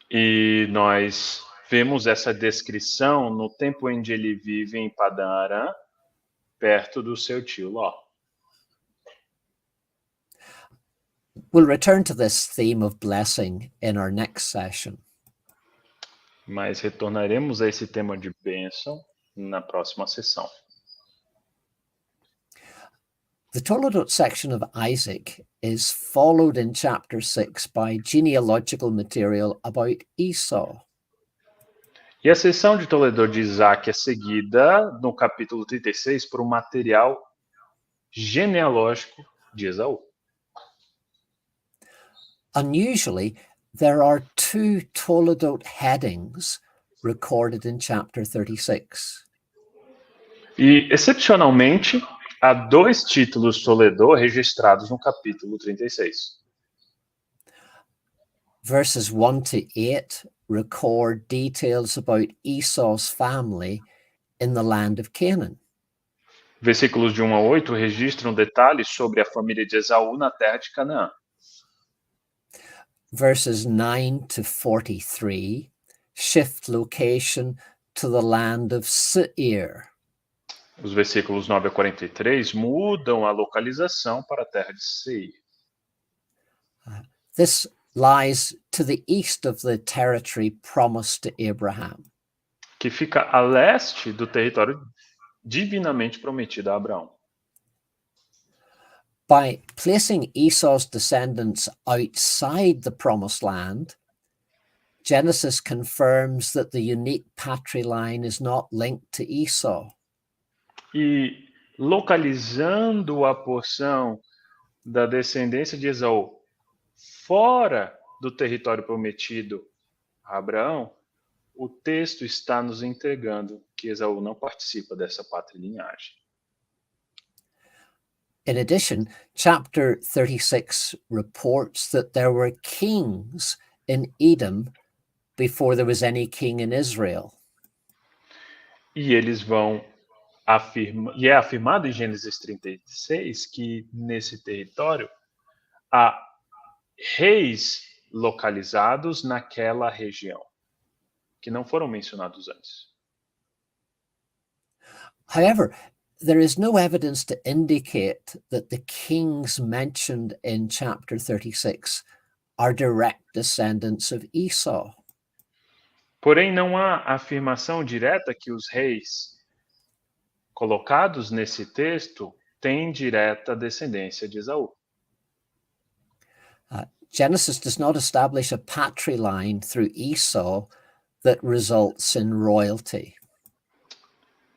S3: E nós vemos essa descrição no tempo em que ele vive em Padan Aram, perto do seu tio Ló.
S2: We'll return to this theme of blessing in our next session.
S3: Mas retornaremos a esse tema de bênção na próxima sessão.
S2: The Toledot section of Isaac is followed in chapter 6 by genealogical material about Esau.
S3: E a seção de Toledot de Isaac é seguida, no capítulo 36, por um material genealógico de Esaú.
S2: Unusually, there are two Toledot headings recorded in chapter 36.
S3: E, excepcionalmente, há dois títulos Toledot registrados no capítulo 36.
S2: Verses 1 to 8 record details about Esau's family in the land of Canaan.
S3: Versículos de 1 a 8 registram detalhes sobre a família de Esaú na terra de Canaã.
S2: Verses 9 to 43 shift location to the land of Seir.
S3: Os versículos 9 a 43 mudam a localização para a terra de Seir.
S2: This lies to the east of the territory promised to Abraham.
S3: Que fica a leste do território divinamente prometido a Abraão.
S2: By placing Esau's descendants outside the promised land, Genesis confirms that the unique patriline is not linked to Esau.
S3: E localizando a porção da descendência de Esaú fora do território prometido a Abraão, o texto está nos entregando que Esaú não participa dessa patrilinhagem.
S2: In addition, chapter 36 reports that there were kings in Edom before there was any king in Israel.
S3: E eles vão afirmar, e é afirmado em Gênesis 36 que nesse território há reis localizados naquela região, que não foram mencionados antes.
S2: However, there is no evidence to indicate that the kings mentioned in chapter 36 are direct descendants of Esau.
S3: Porém, não há afirmação direta que os reis colocados nesse texto têm direta descendência de Esaú.
S2: Genesis does not establish a patriline through Esau that results in royalty.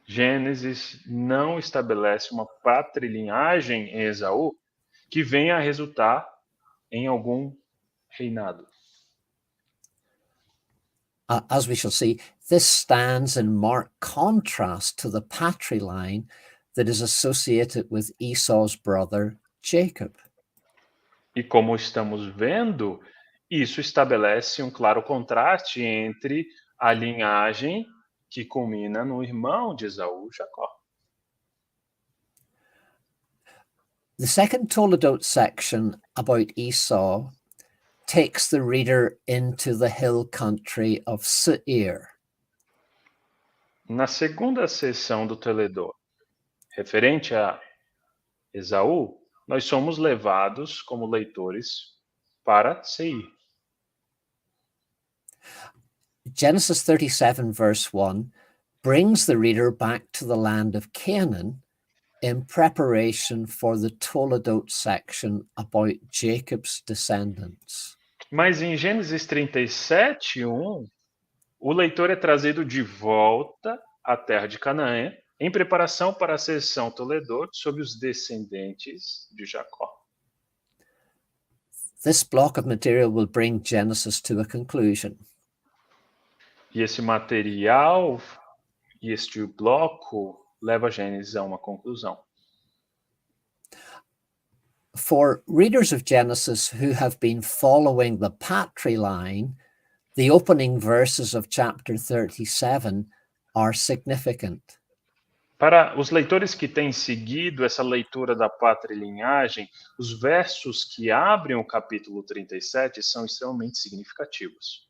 S3: Gênesis não estabelece uma patrilinhagem em Esaú que venha a resultar em algum reinado.
S2: As we shall see, this stands in marked contrast to the patriline that is associated with Esau's brother Jacob.
S3: E como estamos vendo, isso estabelece um claro contraste entre a linhagem que culmina no irmão de Esaú, Jacó.
S2: The second Toledot section about Esau takes the reader into the hill country of Seir.
S3: Na segunda seção do Toledot, referente a Esaú, nós somos levados como leitores para Seir.
S2: Genesis 37 verse 1 brings the reader back to the land of Canaan in preparation for the Toledot section about Jacob's descendants.
S3: Mas em Gênesis 37:1, o leitor é trazido de volta à terra de Canaã, em preparação para a seção Toledot sobre os descendentes de Jacó.
S2: This block of material will bring Genesis to a conclusion.
S3: E esse material e este bloco leva Gênesis a uma conclusão.
S2: For readers of Genesis who have been following the patriline, the opening verses of chapter 37 are significant.
S3: Para os leitores que têm seguido essa leitura da patrilinhagem, os versos que abrem o capítulo 37 são extremamente significativos.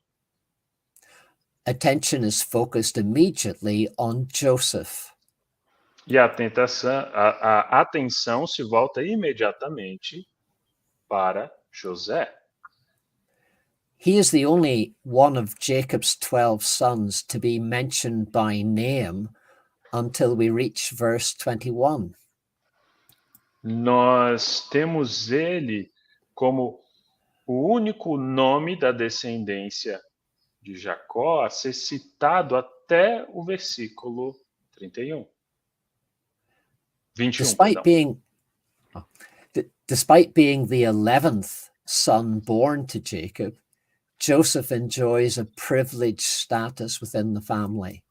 S2: Attention is focused immediately on Joseph.
S3: E a atenção se volta imediatamente para José.
S2: He is the only one of Jacob's 12 sons to be mentioned by name until we reach verse 21.
S3: Nós temos ele como o único nome da descendência de Jacó a ser citado até o versículo 31. 21,
S2: Despite being the 11th son born to Jacob, Joseph enjoys a privileged status within the family.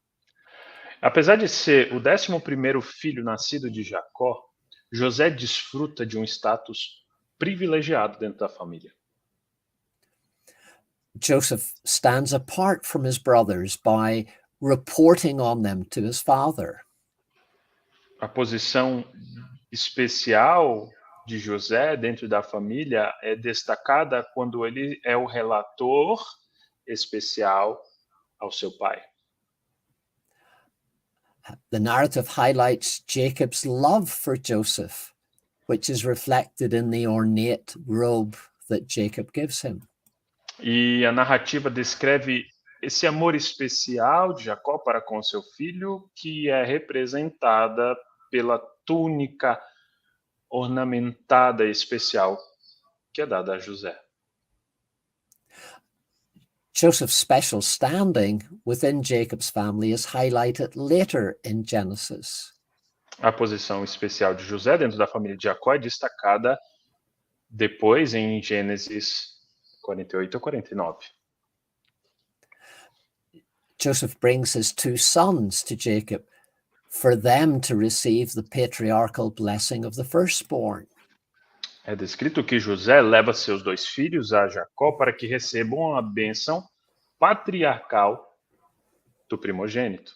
S3: Apesar de ser o 11º filho nascido de Jacó, José desfruta de um status privilegiado dentro da família.
S2: Joseph stands apart from his brothers by reporting on them to his father.
S3: A posição especial de José dentro da família é destacada quando ele é o relator especial ao seu pai.
S2: The narrative highlights Jacob's love for Joseph, which is reflected in the ornate robe that Jacob gives him.
S3: E a narrativa descreve esse amor especial de Jacó para com seu filho, que é representada pela túnica ornamentada e especial que é dada a José.
S2: Joseph's special standing within Jacob's family is highlighted later in Genesis.
S3: A posição especial de José dentro da família de Jacó é destacada depois em Gênesis 48 a 49.
S2: Joseph brings his two sons to Jacob for them to receive the patriarchal blessing of the firstborn.
S3: É descrito que José leva seus 2 filhos a Jacó para que recebam a bênção patriarcal do primogênito.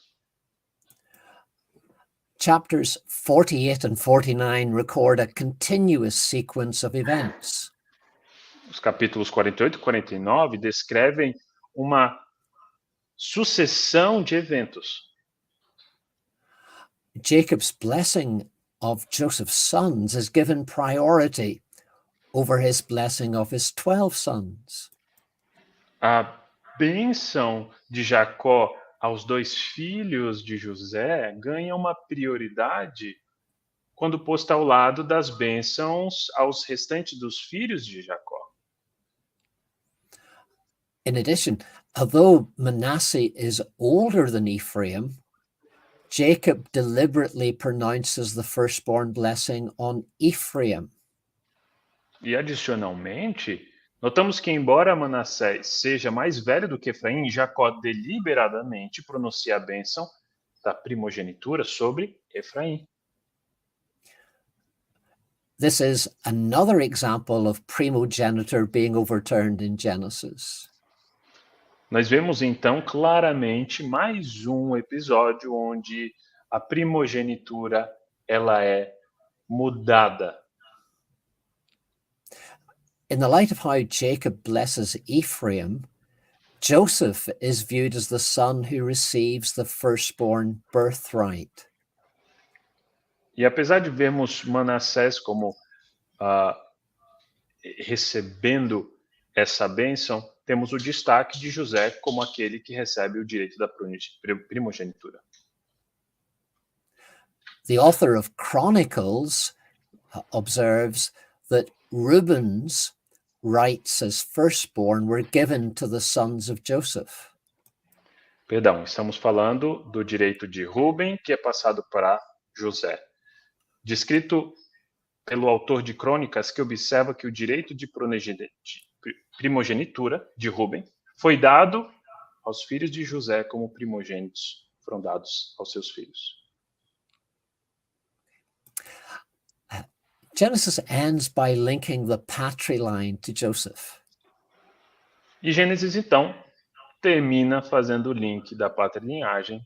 S2: Chapters 48 and 49 record a continuous sequence of events.
S3: Os capítulos 48 e 49 descrevem uma sucessão de eventos.
S2: Jacob's blessing of Joseph's sons is given priority over his blessing of his 12 sons.
S3: A bênção de Jacó aos 2 filhos de José ganha uma prioridade quando posta ao lado das bênçãos aos restantes dos filhos de Jacó.
S2: In addition, although Manasseh is older than Ephraim, Jacob deliberately pronounces the firstborn blessing on Ephraim.
S3: E adicionalmente, notamos que embora Manassés seja mais velho do que Efraim, Jacó deliberadamente pronuncia a bênção da primogenitura sobre Efraim.
S2: This is another example of primogeniture being overturned in Genesis.
S3: Nós vemos então claramente mais um episódio onde a primogenitura ela é mudada.
S2: In the light of how Jacob blesses Ephraim, Joseph is viewed as the son who receives the firstborn birthright.
S3: E apesar de vermos Manassés como recebendo essa bênção, temos o destaque de José como aquele que recebe o direito da primogenitura.
S2: The author of Chronicles observes that Reuben's rights as firstborn were given to the sons of Joseph.
S3: Perdão, estamos falando do direito de Rúben, que é passado para José. Descrito pelo autor de Crônicas, que observa que o direito de primogenitura de Rúben foi dado aos filhos de José como primogênitos, foram dados aos seus filhos.
S2: Genesis ends by linking the patriline to Joseph.
S3: E Gênesis, então, termina fazendo o link da patrilinhagem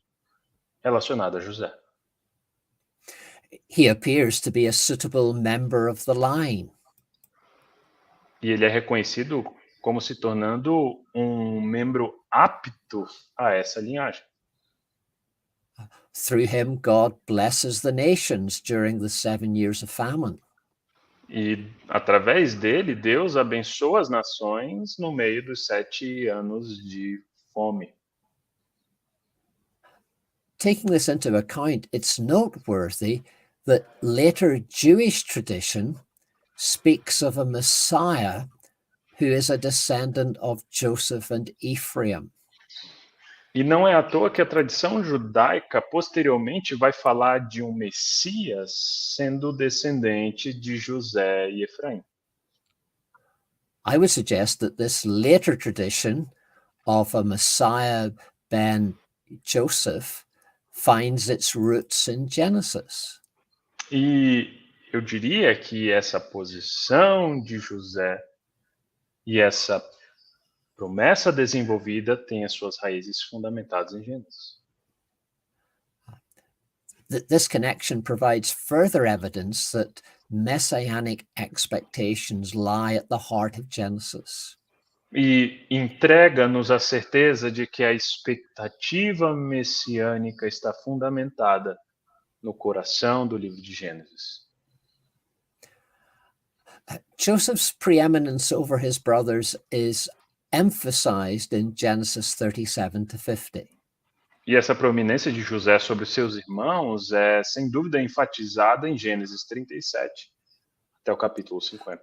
S3: relacionada a José.
S2: He appears to be a suitable member of the line.
S3: E ele é reconhecido como se tornando um membro apto a essa linhagem.
S2: Through him, God blesses the nations during the 7 years of famine.
S3: E, através dele, Deus abençoa as nações no meio dos 7 anos de fome.
S2: Taking this into account, it's noteworthy that later Jewish tradition speaks of a Messiah who is a descendant of Joseph and Ephraim.
S3: E não é à toa que a tradição judaica posteriormente vai falar de um Messias sendo descendente de José e Efraim.
S2: I would suggest that this later tradition of a Messiah ben Joseph finds its roots in Genesis.
S3: E eu diria que essa posição de José e essa promessa desenvolvida tem as suas raízes fundamentadas em Gênesis.
S2: This connection provides further evidence that messianic expectations lie at the heart of Genesis.
S3: E entrega-nos a certeza de que a expectativa messiânica está fundamentada no coração do livro de Gênesis.
S2: Joseph's preeminence over his brothers is emphasized in Genesis 37 to 50.
S3: E essa prominência de José sobre seus irmãos é, sem dúvida, enfatizada em Gênesis 37 até o capítulo 50.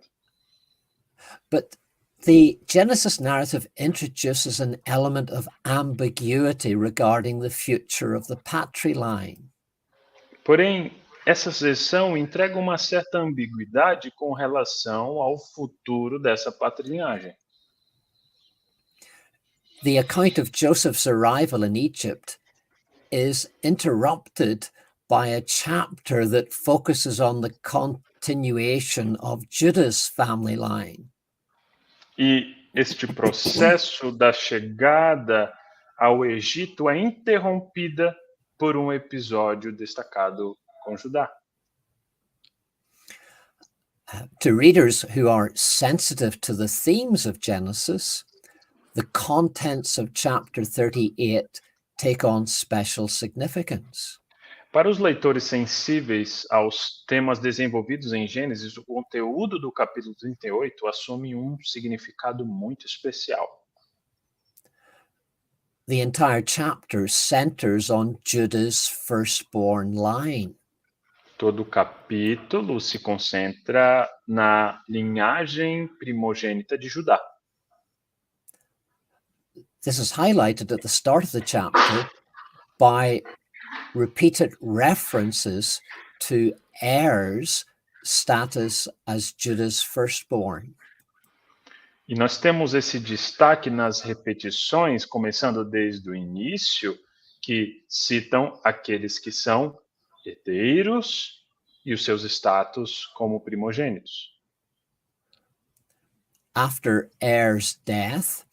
S2: But the Genesis narrative introduces an element of ambiguity regarding the future of the patriline.
S3: Porém, essa seção entrega uma certa ambiguidade com relação ao futuro dessa patrilinhagem.
S2: The account of Joseph's arrival in Egypt is interrupted by a chapter that focuses on the continuation of Judah's family line.
S3: E este processo da chegada ao Egito é interrompida por um episódio destacado com Judá.
S2: To readers who are sensitive to the themes of Genesis, the contents of chapter 38 take on special significance.
S3: Para os leitores sensíveis aos temas desenvolvidos em Gênesis, o conteúdo do capítulo 38 assume um significado muito especial.
S2: The entire chapter centers on Judah's firstborn line.
S3: Todo o capítulo se concentra na linhagem primogênita de Judá.
S2: This is highlighted at the start of the chapter by repeated references to heirs' status as Judah's firstborn.
S3: E nós temos esse destaque nas repetições, começando desde o início, que citam aqueles que são herdeiros e os seus status como primogênitos.
S2: After Er's death,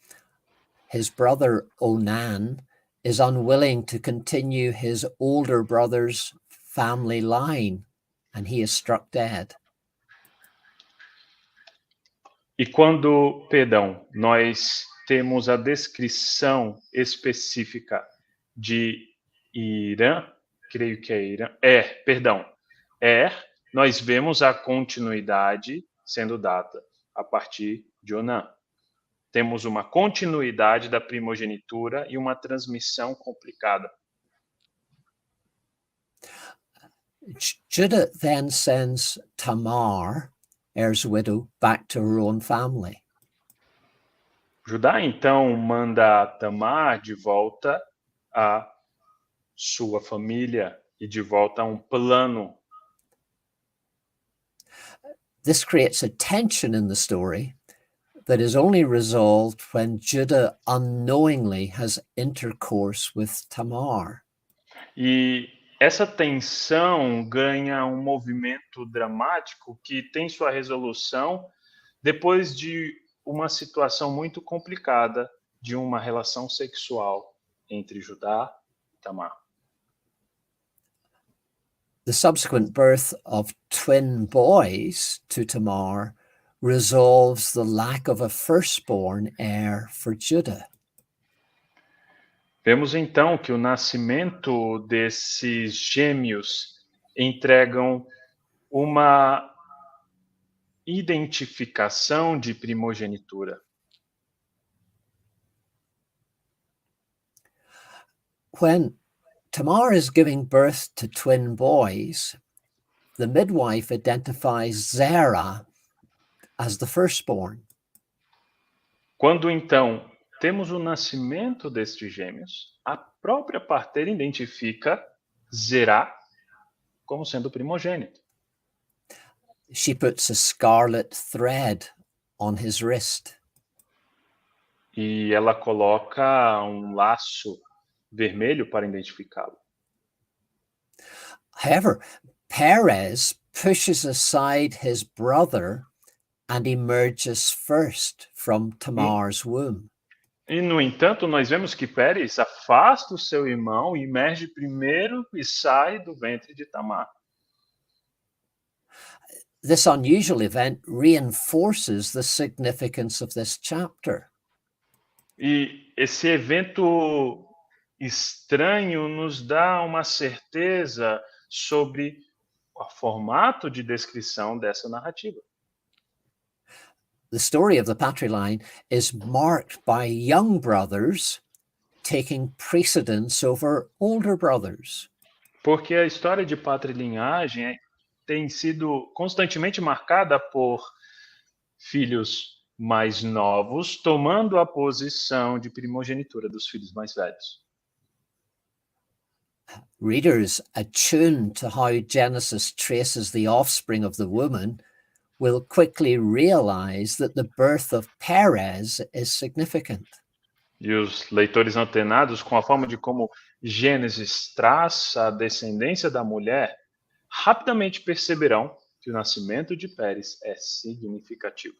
S2: his brother Onan is unwilling to continue his older brother's family line, and he is struck dead.
S3: E quando, nós temos a descrição específica de Irã, creio que é Irã, nós vemos a continuidade sendo dada a partir de Onã. Temos uma continuidade da primogenitura e uma transmissão complicada.
S2: Judah then sends Tamar, Er's widow, back to her own family.
S3: Judá então manda Tamar de volta à sua família e de volta a um plano.
S2: This creates a tension in the story that is only resolved when Judah unknowingly has intercourse with Tamar.
S3: E essa tensão ganha um movimento dramático que tem sua resolução depois de uma situação muito complicada de uma relação sexual entre Judá e Tamar.
S2: The subsequent birth of twin boys to Tamar resolves the lack of a firstborn heir for Judah.
S3: Vemos então que o nascimento desses gêmeos entregam uma identificação de primogenitura.
S2: When Tamar is giving birth to twin boys, the midwife identifies Zerah as the firstborn.
S3: Quando então temos o nascimento destes gêmeos, a própria parteira identifica Zerá como sendo o primogênito.
S2: She puts a scarlet thread on his wrist.
S3: E ela coloca um laço vermelho para identificá-lo.
S2: However, Perez pushes aside his brother and emerges first from Tamar's womb.
S3: E, no entanto, nós vemos que Pérez afasta o seu irmão, emerge primeiro e sai do ventre de Tamar.
S2: This unusual event reinforces the significance of this chapter.
S3: E esse evento estranho nos dá uma certeza sobre o formato de descrição dessa narrativa.
S2: The story of the patriline is marked by young brothers taking precedence over older brothers.
S3: Porque a história de patrilinhagem tem sido constantemente marcada por filhos mais novos tomando a posição de primogenitura dos filhos mais velhos.
S2: Readers attuned to how Genesis traces the offspring of the woman will quickly realize that the birth of Perez is significant.
S3: E os leitores antenados com a forma de como Gênesis traça a descendência da mulher rapidamente perceberão que o nascimento de Pérez é significativo.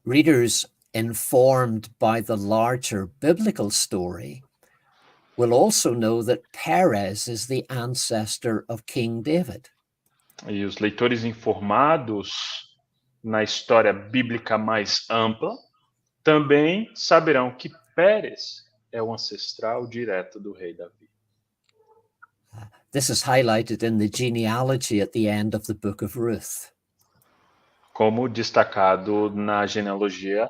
S2: Readers informed by the larger biblical story will also know that Perez is the ancestor of King David.
S3: E os leitores informados na história bíblica mais ampla também saberão que Pérez é o ancestral direto do rei Davi.
S2: This is highlighted in the genealogy at the end of the book of Ruth.
S3: Como destacado na genealogia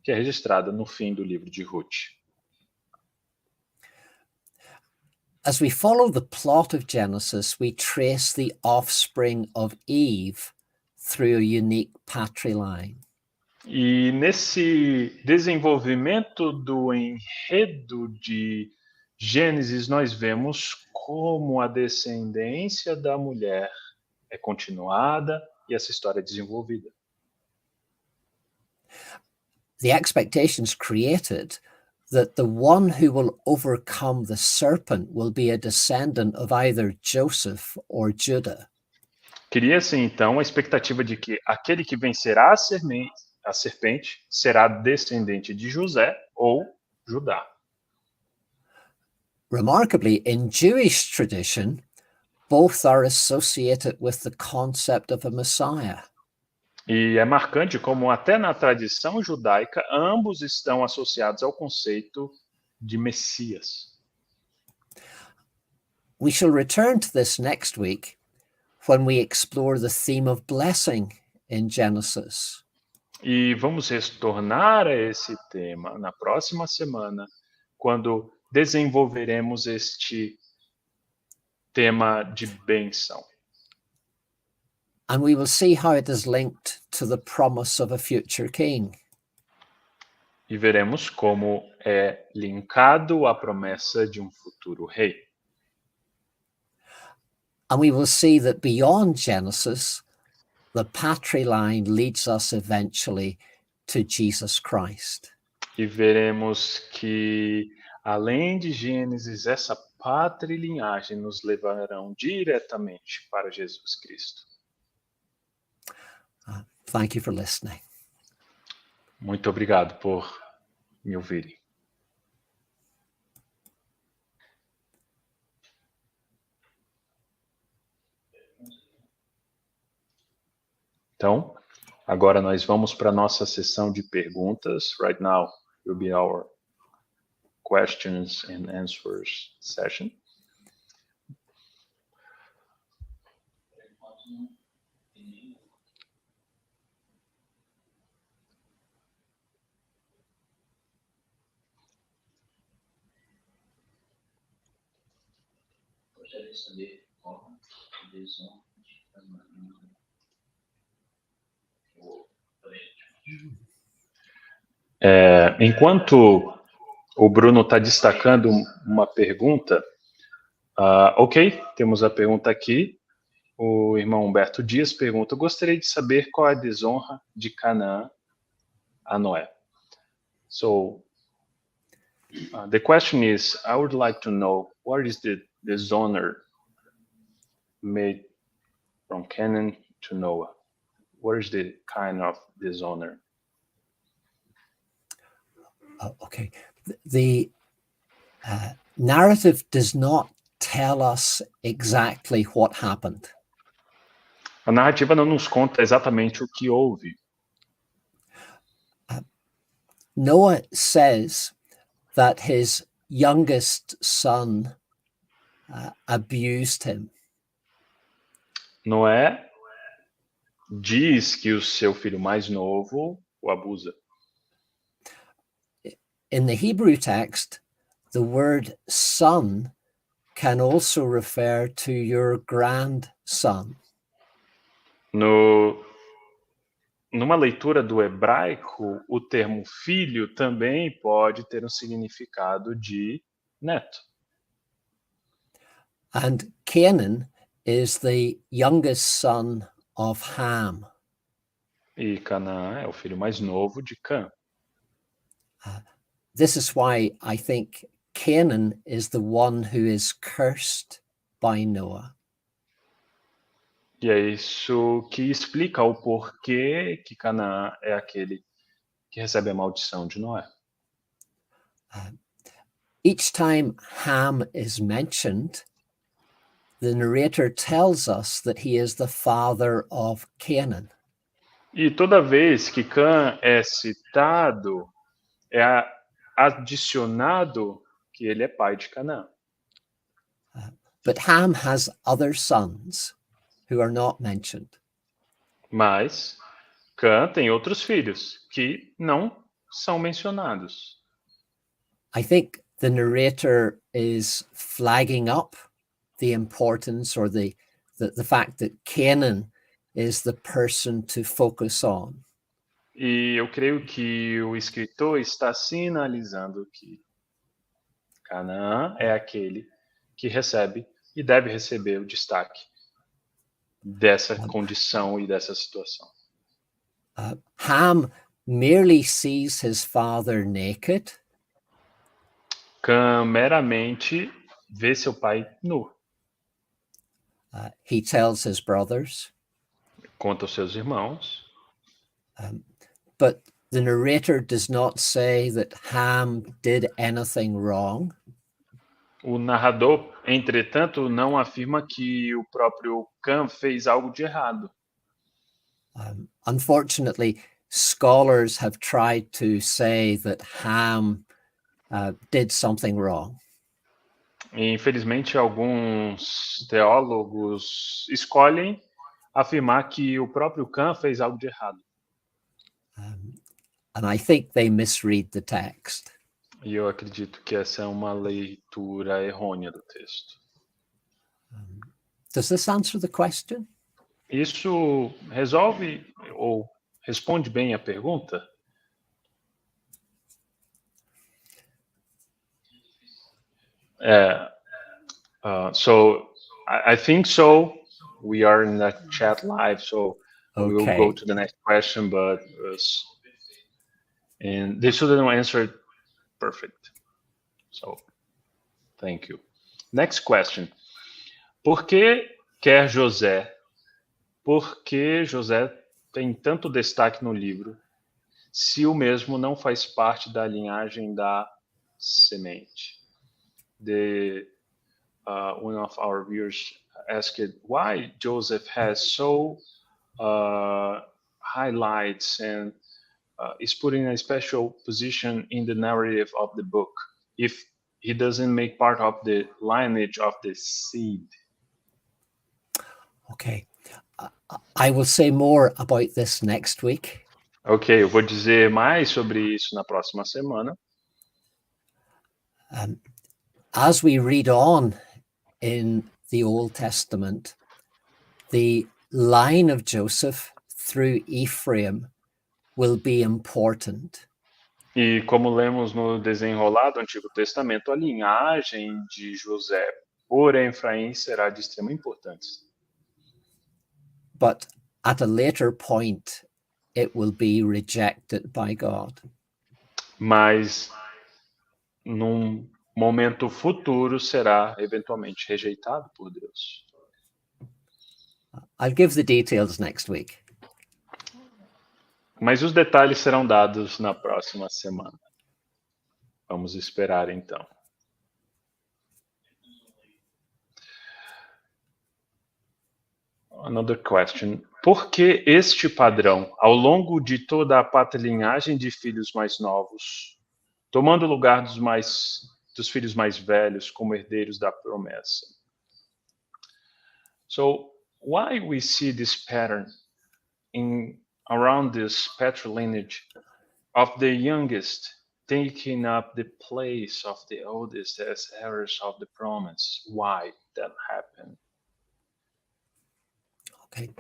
S3: que é registrada no fim do livro de Ruth.
S2: As we follow the plot of Genesis, we trace the offspring of Eve through a unique patriline.
S3: E nesse desenvolvimento do enredo de Gênesis, nós vemos como a descendência da mulher é continuada e essa história é desenvolvida.
S2: The expectations created that the one who will overcome the serpent will be a descendant of either Joseph or Judah.
S3: Cria-se então a expectativa de que aquele que vencerá a serpente será descendente de José ou Judá.
S2: Remarkably, in Jewish tradition, both are associated with the concept of a Messiah.
S3: E é marcante como até na tradição judaica ambos estão associados ao conceito de Messias.
S2: We shall return to this next week when we explore the theme of blessing in Genesis.
S3: E vamos retornar a esse tema na próxima semana, quando desenvolveremos este tema de bênção.
S2: And we will see how it is linked to the promise of a future king.
S3: E veremos como é linkado à promessa de um futuro rei.
S2: And we will see that beyond Genesis, the patriline leads us eventually to Jesus Christ.
S3: E veremos que, além de Gênesis, essa patrilinhagem nos levarão diretamente para Jesus Cristo.
S2: Thank you for listening.
S3: Muito obrigado por me ouvirem. Então, agora nós vamos para a nossa sessão de perguntas. Right now will be our questions and answers session.
S4: Gostaria de saber qual a desonra de casamento.
S3: Enquanto o Bruno está destacando uma pergunta, ok, temos a pergunta aqui. O irmão Humberto Dias pergunta: gostaria de saber qual é a desonra de Canaã a Noé. So, the question is, I would like to know what is the dishonor made from Canaan to Noah? What is the kind of dishonor?
S2: Okay. The narrative does not tell us exactly what happened.
S3: A narrativa não nos conta exatamente o que houve.
S2: Noah says that his youngest son abused him.
S3: Noé diz que o seu filho mais novo o abusa.
S2: In the Hebrew text, the word son can also refer to your grandson.
S3: Numa leitura do hebraico, o termo filho também pode ter um significado de neto.
S2: And Canaan is the youngest son of Ham.
S3: E Canaã é o filho mais novo de Cã.
S2: This is why I think Canaan is the one who is cursed by Noah.
S3: E é isso que explica o porquê que Canaã é aquele que recebe a maldição de Noé.
S2: Each time Ham is mentioned, the narrator tells us that he is the father of Canaan.
S3: E toda vez que Cã é citado, é adicionado que ele é pai de Canaã.
S2: But Ham has other sons who are not mentioned.
S3: Mas Cã tem outros filhos que não são mencionados.
S2: I think the narrator is flagging up the importance or the fact that Canaan is the person to focus on.
S3: E eu creio que o escritor está sinalizando que Canaã é aquele que recebe e deve receber o destaque dessa condição e dessa situação.
S2: Ham merely sees his father naked.
S3: Cã meramente vê seu pai nu.
S2: He tells his brothers.
S3: Conta aos seus irmãos.
S2: But the narrator does not say that Ham did anything wrong.
S3: O narrador, entretanto, não afirma que o próprio Cã fez algo de errado.
S2: Unfortunately, scholars have tried to say that Ham did something wrong.
S3: E, infelizmente, alguns teólogos escolhem afirmar que o próprio Cã fez algo de errado.
S2: And I think they misread the text.
S3: E eu acredito que essa é uma leitura errônea do texto.
S2: Does this answer the question?
S3: Isso resolve ou responde bem a pergunta? So I think so. We are in the chat live, so we will go to the next question, but and they shouldn't answer it perfect. So thank you. Next question. Por que José tem tanto destaque no livro, se o mesmo não faz parte da linhagem da semente? One of our viewers asked why Joseph has so highlights and is put in a special position in the narrative of the book if he doesn't make part of the lineage of the seed.
S2: Okay. I will say more about this next week.
S3: Ok, eu vou dizer mais sobre isso na próxima semana.
S2: As we read on in the Old Testament, the line of Joseph through Ephraim will be important.
S3: E como lemos no desenrolar do Antigo Testamento, a linhagem de José por Efraim será de extrema importância.
S2: But at a later point, it will be rejected by God.
S3: Mas num momento futuro será eventualmente rejeitado por Deus.
S2: I'll give the details next week.
S3: Mas os detalhes serão dados na próxima semana. Vamos esperar então. Another question. Por que este padrão, ao longo de toda a patrilinhagem de filhos mais novos, tomando o lugar dos filhos mais velhos como herdeiros da promessa? So, why we see this pattern around this patrilineage of the youngest taking up the place of the oldest as heirs of the promise? Why that happened?
S2: Okay.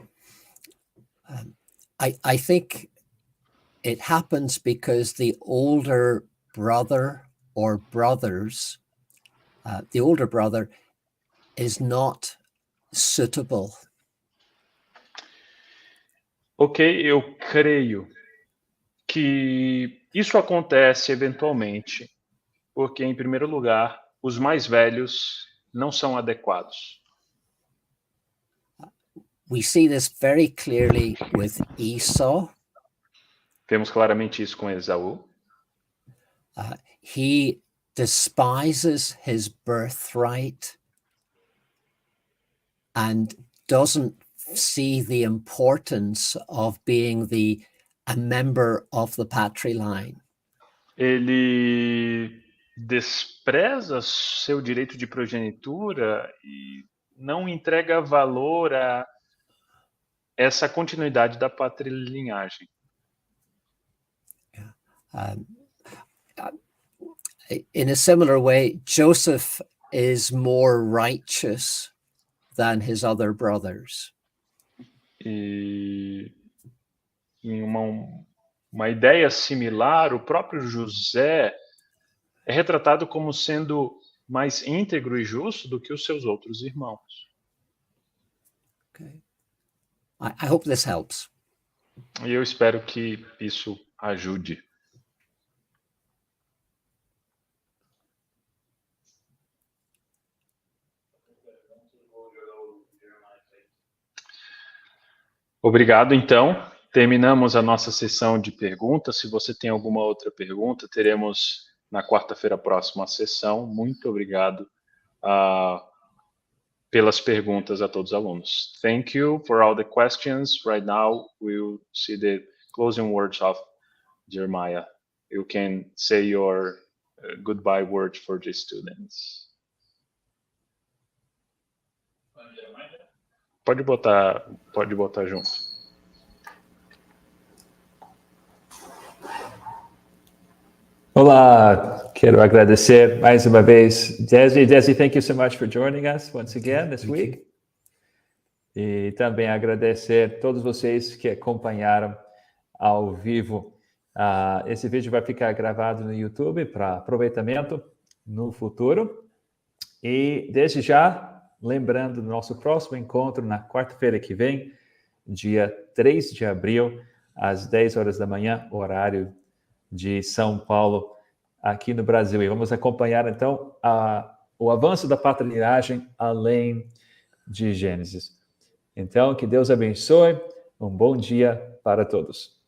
S2: I think it happens because the older brother or brothers, the older brother is not suitable.
S3: Ok, eu creio que isso acontece eventualmente porque, em primeiro lugar, os mais velhos não são adequados.
S2: We see this very clearly with Esau.
S3: Vemos claramente isso com Esaú.
S2: He despises his birthright and doesn't see the importance of being a member of the patriline.
S3: Ele despreza seu direito de progenitura e não entrega valor a essa continuidade da patrilinhagem.
S2: In a similar way, Joseph is more righteous than his other brothers.
S3: E em uma ideia similar, o próprio José é retratado como sendo mais íntegro e justo do que os seus outros irmãos.
S2: Okay. I hope this helps.
S3: E eu espero que isso ajude. Obrigado, então. Terminamos a nossa sessão de perguntas. Se você tem alguma outra pergunta, teremos na quarta-feira próxima a sessão. Muito obrigado pelas perguntas a todos os alunos. Thank you for all the questions. Right now, we'll see the closing words of Jeremiah. You can say your goodbye words for the students. Pode botar junto.
S1: Olá, quero agradecer mais uma vez, Desi. Desi, thank you so much for joining us once again this week. E também agradecer a todos vocês que acompanharam ao vivo. Esse vídeo vai ficar gravado no YouTube para aproveitamento no futuro. E desde já, lembrando do nosso próximo encontro na quarta-feira que vem, dia 3 de abril, às 10 horas da manhã, horário de São Paulo, aqui no Brasil. E vamos acompanhar, então, o avanço da patriarchagem além de Gênesis. Então, que Deus abençoe. Um bom dia para todos.